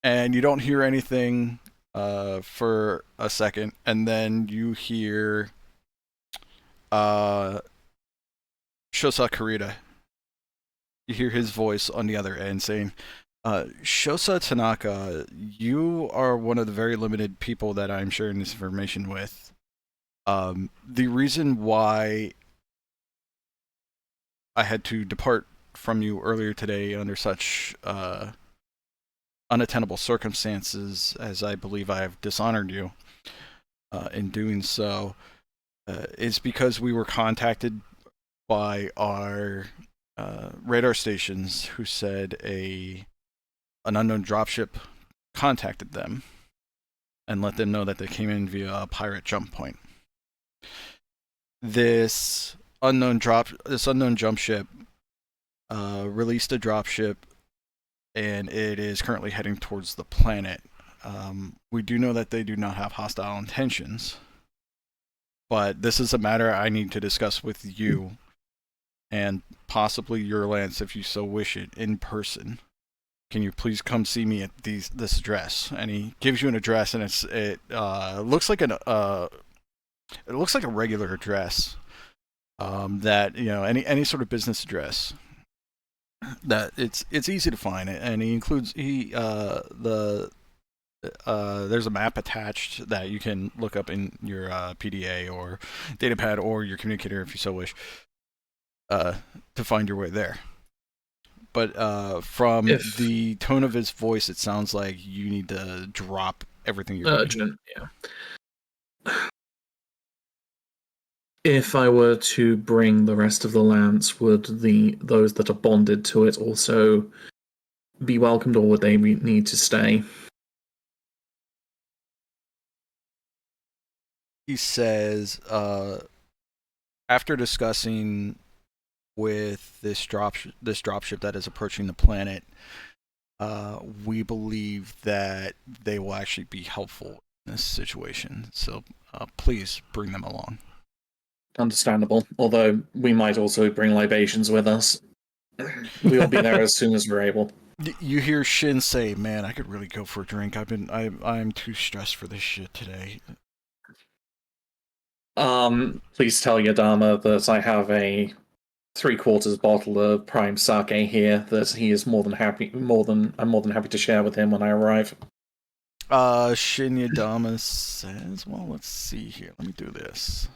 And you don't hear anything for a second, and then you hear Shosa Kurita. You hear his voice on the other end saying, Shosa Tanaka, you are one of the very limited people that I'm sharing this information with. The reason why I had to depart from you earlier today under such unattainable circumstances, as I believe I have dishonored you in doing so, is because we were contacted by our radar stations, who said an unknown dropship contacted them and let them know that they came in via a pirate jump point. this unknown jump ship released a drop ship, and it is currently heading towards the planet. We do know that they do not have hostile intentions, but this is a matter I need to discuss with you and possibly your Lance, if you so wish it, in person. Can you please come see me at this address? And he gives you an address, and it looks like a regular address, that any sort of business address. That it's easy to find it, and he includes there's a map attached that you can look up in your PDA or datapad or your communicator if you so wish, to find your way there. But from the tone of his voice, it sounds like you need to drop everything you're doing. Yeah. If I were to bring the rest of the lance, would those that are bonded to it also be welcomed, or would they need to stay? He says, after discussing with this dropship that is approaching the planet, we believe that they will actually be helpful in this situation. So please bring them along. Understandable. Although we might also bring libations with us. We'll be there as soon as we're able. You hear Shin say, "Man, I could really go for a drink. I'm too stressed for this shit today." Please tell Yadama that I have a 3/4 bottle of prime sake here that he is I'm more than happy to share with him when I arrive. Shin Yadama says, well, let's see here. Let me do this.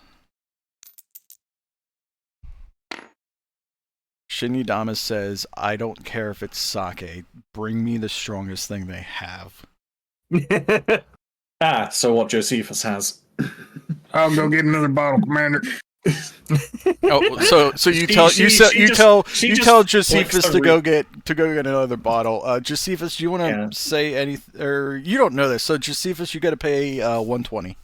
Shin Yadama says, I don't care if it's sake. Bring me the strongest thing they have. So what Josephus has. I'll go get another bottle, Commander. So you tell Josephus to go get another bottle. Josephus, do you want to say anything? Or you don't know this, so Josephus, you got to pay $120.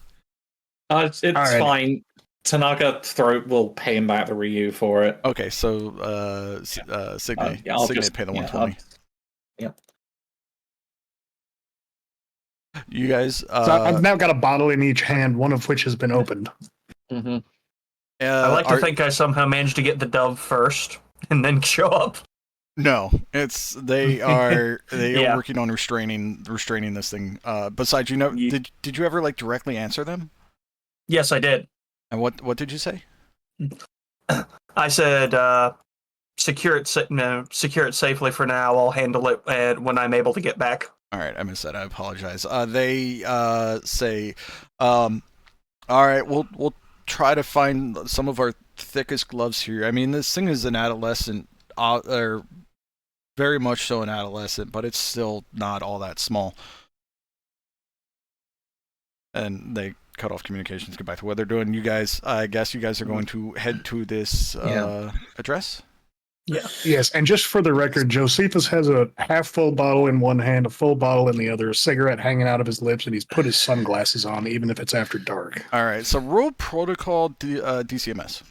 It's fine. Tanaka will pay him back the Ryu for it. Okay, so Signe pay the $120. You guys. So I've now got a bottle in each hand, one of which has been opened. Mm-hmm. I like to think I somehow managed to get the dove first and then show up. No, they are working on restraining this thing. Besides, did you ever directly answer them? Yes, I did. And what did you say? I said, secure it safely for now. I'll handle it when I'm able to get back. All right, I missed that. I apologize. They say, all right, we'll try to find some of our thickest gloves here. I mean, this thing is an adolescent, or very much so an adolescent, but it's still not all that small. And they cut off communications, get back to what they're doing. You guys, I guess you guys are going to head to this address? Yeah. Yes, and just for the record, Josephus has a half-full bottle in one hand, a full bottle in the other, a cigarette hanging out of his lips, and he's put his sunglasses on, even if it's after dark. All right, so roll protocol DCMS.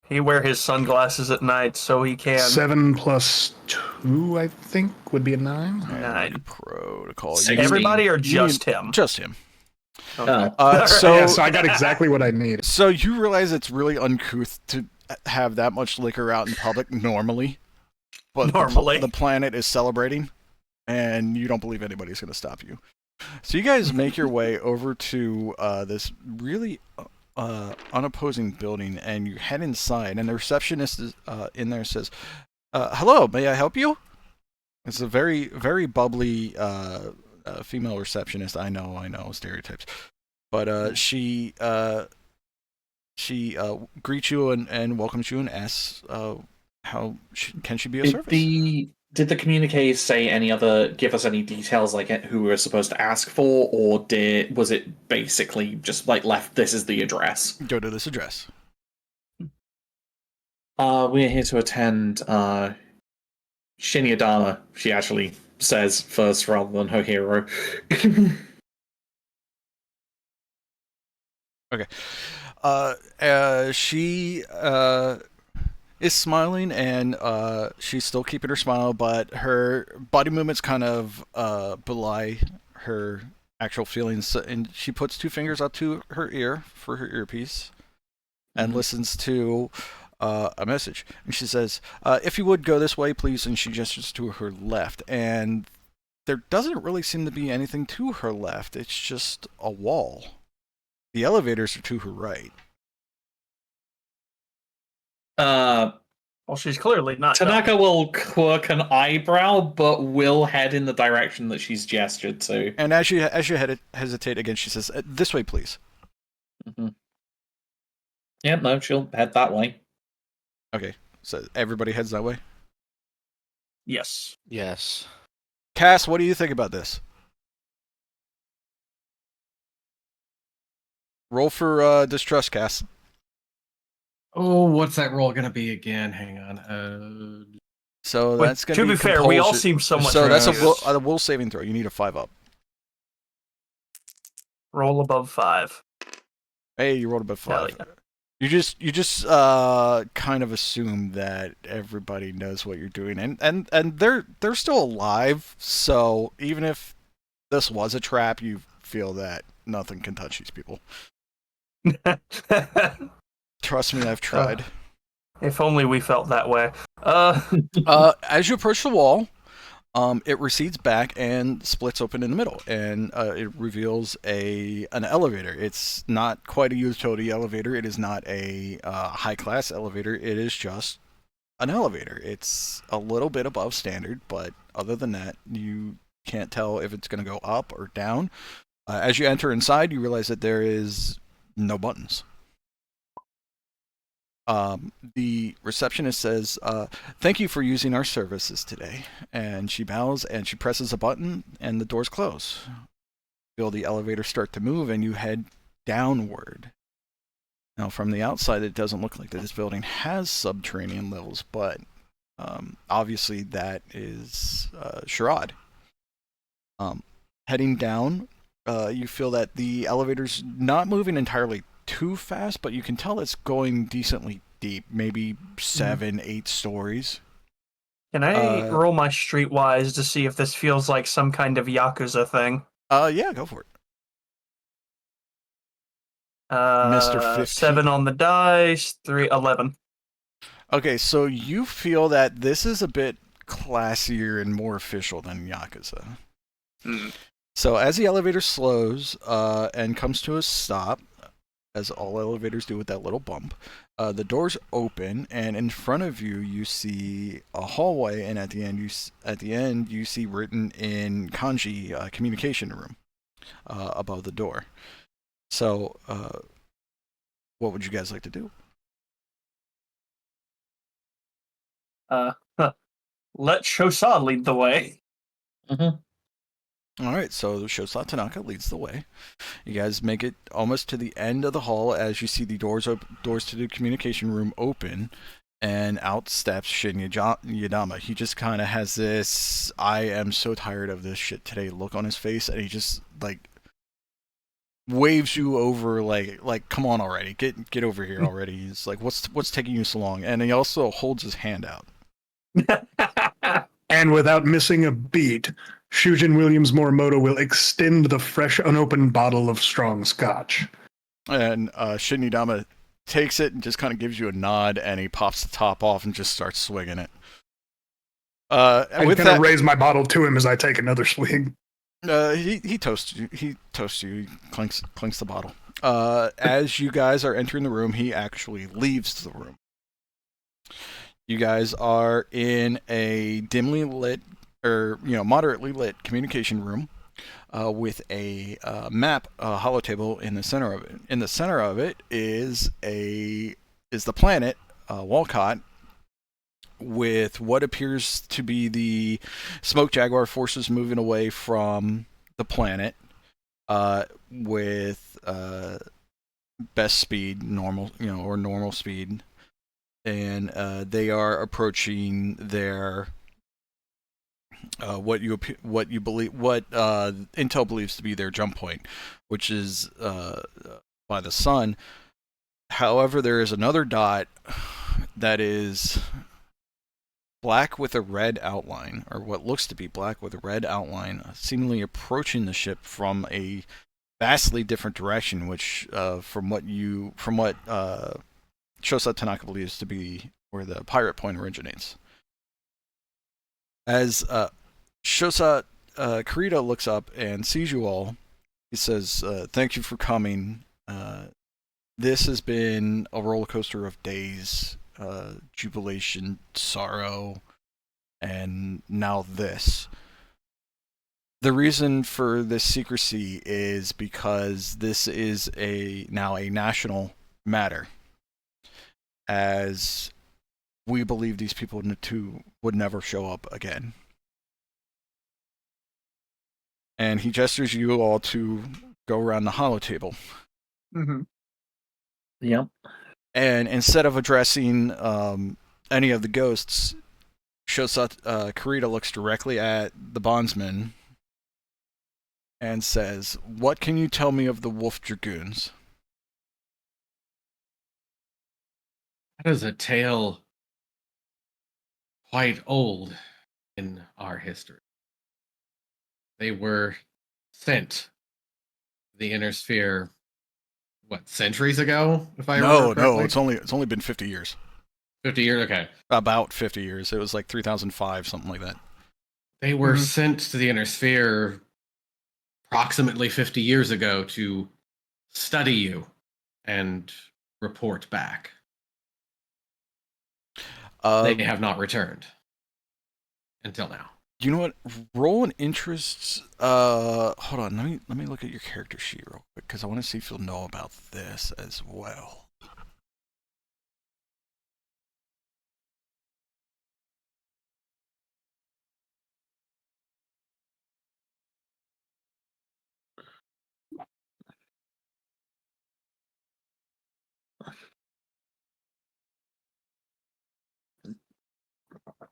He wear his sunglasses at night so he can. 7 plus 2, I think, would be a 9. 9. Protocol. Everybody or just him? Just him. Okay. So I got exactly what I need. So you realize it's really uncouth to have that much liquor out in public normally, but the planet is celebrating, and you don't believe anybody's going to stop you. So you guys make your way over to this really unopposing building, and you head inside, and the receptionist is in there, says, hello, may I help you? It's a very, very bubbly female receptionist. I know, stereotypes. But she greets you and welcomes you and asks how can she be of service. Did the communique give us any details, like who we were supposed to ask for, or was it basically just left, this is the address? Go to this address. We're here to attend Shin Yadama, she actually says first rather than her hero. Okay. She is smiling, and she's still keeping her smile, but her body movements kind of belie her actual feelings. And she puts two fingers up to her ear for her earpiece and listens to a message. And she says, if you would go this way, please. And she gestures to her left. And there doesn't really seem to be anything to her left. It's just a wall. The elevators are to her right. Well, she's clearly not. Tanaka will quirk an eyebrow, but will head in the direction that she's gestured to. And as you hesitate again, she says, "This way, please." Yeah, no, she'll head that way. Okay, so everybody heads that way. Yes. Yes. Kass, what do you think about this? Roll for distrust, Kass. Oh, what's that roll gonna be again? Hang on. So But that's going to to be be fair, we all compulsion. seem somewhat. So that's confused. a will saving throw. You need a 5 up. Roll above 5. Hey, you rolled above 5. Yeah. You just kind of assume that everybody knows what you're doing, and they're still alive. So even if this was a trap, you feel that nothing can touch these people. Trust me, I've tried. If only we felt that way. As you approach the wall, it recedes back and splits open in the middle, and it reveals an elevator. It's not quite a utility elevator. It is not a high-class elevator. It is just an elevator. It's a little bit above standard, but other than that, you can't tell if it's going to go up or down. As you enter inside, you realize that there is no buttons. The receptionist says, "Thank you for using our services today." And she bows and she presses a button and the doors close. Feel the elevator start to move and you head downward. Now, from the outside, it doesn't look like that this building has subterranean levels, but obviously that is charade. Heading down, you feel that the elevator's not moving entirely too fast, but you can tell it's going decently deep, maybe 7, 8 stories. Can I roll my streetwise to see if this feels like some kind of Yakuza thing? Yeah, go for it. Mr. 15. 7 on the dice, 11. Okay, so you feel that this is a bit classier and more official than Yakuza. So as the elevator slows and comes to a stop, as all elevators do with that little bump, the doors open, and in front of you, you see a hallway, and at the end, you see written in kanji, communication room above the door. So, what would you guys like to do? Let Shosa lead the way. All right, so Shosa Tanaka leads the way. You guys make it almost to the end of the hall as you see the doors to the communication room open, and out steps Shinya Yadama. He just kind of has this "I am so tired of this shit today" look on his face, and he just like waves you over, like come on already, get over here already. He's like, what's taking you so long? And he also holds his hand out. And without missing a beat, Shujin Williams-Morimoto will extend the fresh, unopened bottle of strong scotch. And Shinya Yadama takes it and just kind of gives you a nod, and he pops the top off and just starts swinging it. I kind of raise my bottle to him as I take another swig. He toasts you. He clinks the bottle. As you guys are entering the room, he actually leaves the room. You guys are in a dimly lit, or moderately lit communication room, with a map, holotable in the center of it. In the center of it is the planet Wolcott, with what appears to be the Smoke Jaguar forces moving away from the planet, with best speed, normal speed, and they are approaching their what Intel believes to be their jump point, which is by the sun. However, there is another dot that is black with a red outline, or what looks to be black with a red outline, seemingly approaching the ship from a vastly different direction, which, from what Shosa Tanaka believes to be where the pirate point originates. As Shosa Kurita looks up and sees you all, he says, "Thank you for coming. This has been a roller coaster of days, jubilation, sorrow, and now this. The reason for this secrecy is because this is now a national matter, as we believe these people would never show up again." And he gestures you all to go around the hollow table. Mm-hmm. Yep. And instead of addressing any of the ghosts, Kurita looks directly at the bondsman and says, "What can you tell me of the Wolf Dragoons?" That is a tale quite old in our history. They were sent to the inner sphere, what, centuries ago? If I remember correctly? It's only been 50 years. 50 years? Okay. About 50 years. It was like 3005, something like that. They were sent to the inner sphere approximately 50 years ago to study you and report back. They have not returned until now. You know what? Roll an interest. Hold on. Let me look at your character sheet real quick, because I want to see if you'll know about this as well.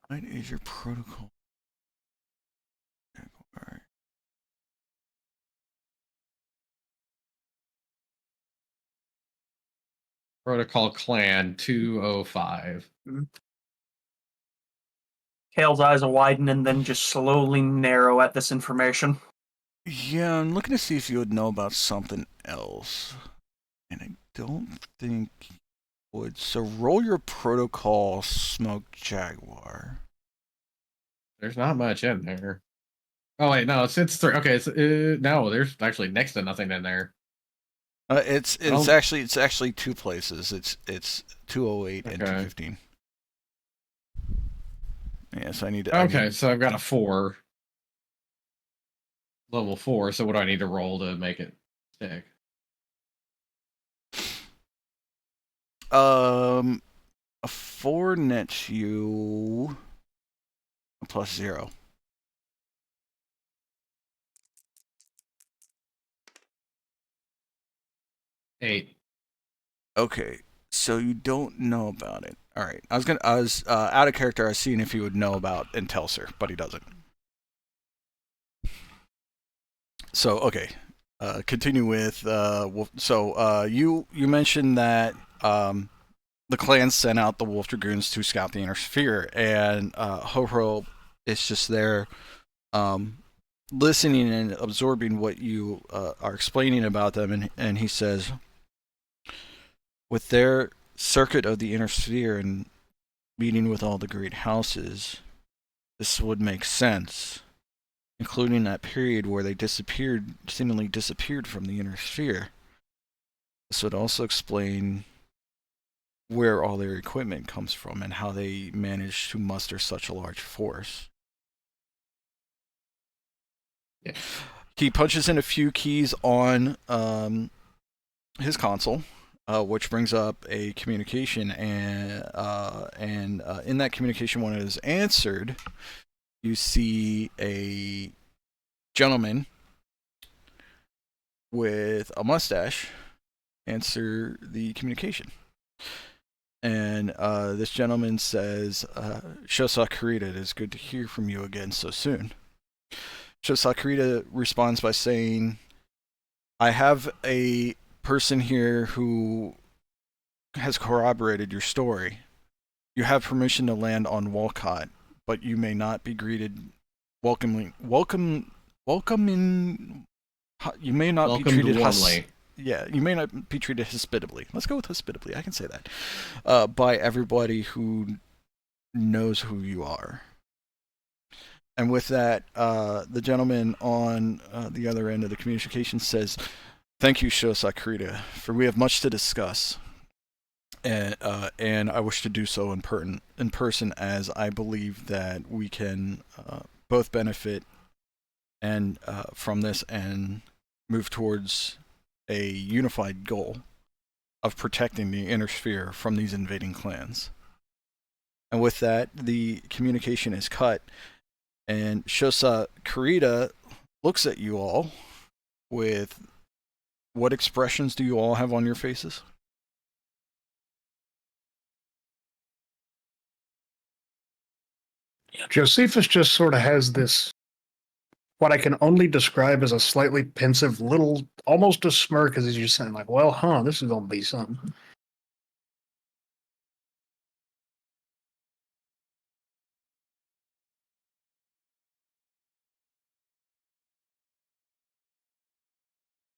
What is your protocol? Jaguar. Protocol Clan 205. Kale's eyes widen and then just slowly narrow at this information. Yeah, I'm looking to see if you would know about something else. And I don't think you would. So roll your protocol Smoke Jaguar. There's not much in there. Oh wait, no, it's three. Okay, no, there's actually next to nothing in there. It's actually two places. It's 208 and 215. Yeah, so I need to. So I've got a 4. Level 4, so what do I need to roll to make it stick? A 4 nets you a +0. Eight. Okay, so you don't know about it. All right, I was out of character. I was seeing if he would know about Intelser, but he doesn't. So okay, continue with you mentioned that the clan sent out the Wolf Dragoons to scout the inner sphere, and Ho-Ho is just there listening and absorbing what you are explaining about them, and he says, with their circuit of the inner sphere and meeting with all the great houses, this would make sense, including that period where they seemingly disappeared from the inner sphere. This would also explain where all their equipment comes from and how they managed to muster such a large force. Yeah. He punches in a few keys on his console, which brings up a communication, and in that communication, when it is answered, you see a gentleman with a mustache answer the communication. And this gentleman says, Shosa Kurita, it is good to hear from you again so soon. Shosa Kurita responds by saying, I have a person here who has corroborated your story. You have permission to land on Wolcott, but you may not be greeted welcoming. You may not be treated warmly. you may not be treated hospitably. Let's go with hospitably. I can say that. By everybody who knows who you are. And with that, the gentleman on the other end of the communication says, "Thank you, Shosa Kurita, for we have much to discuss, and I wish to do so in person, as I believe that we can both benefit and from this and move towards a unified goal of protecting the inner sphere from these invading clans." And with that, the communication is cut. And Shosa Kurita looks at you all with what expressions do you all have on your faces? Josephus just sort of has this, what I can only describe as a slightly pensive little, almost a smirk as he's just saying like, well, this is going to be something.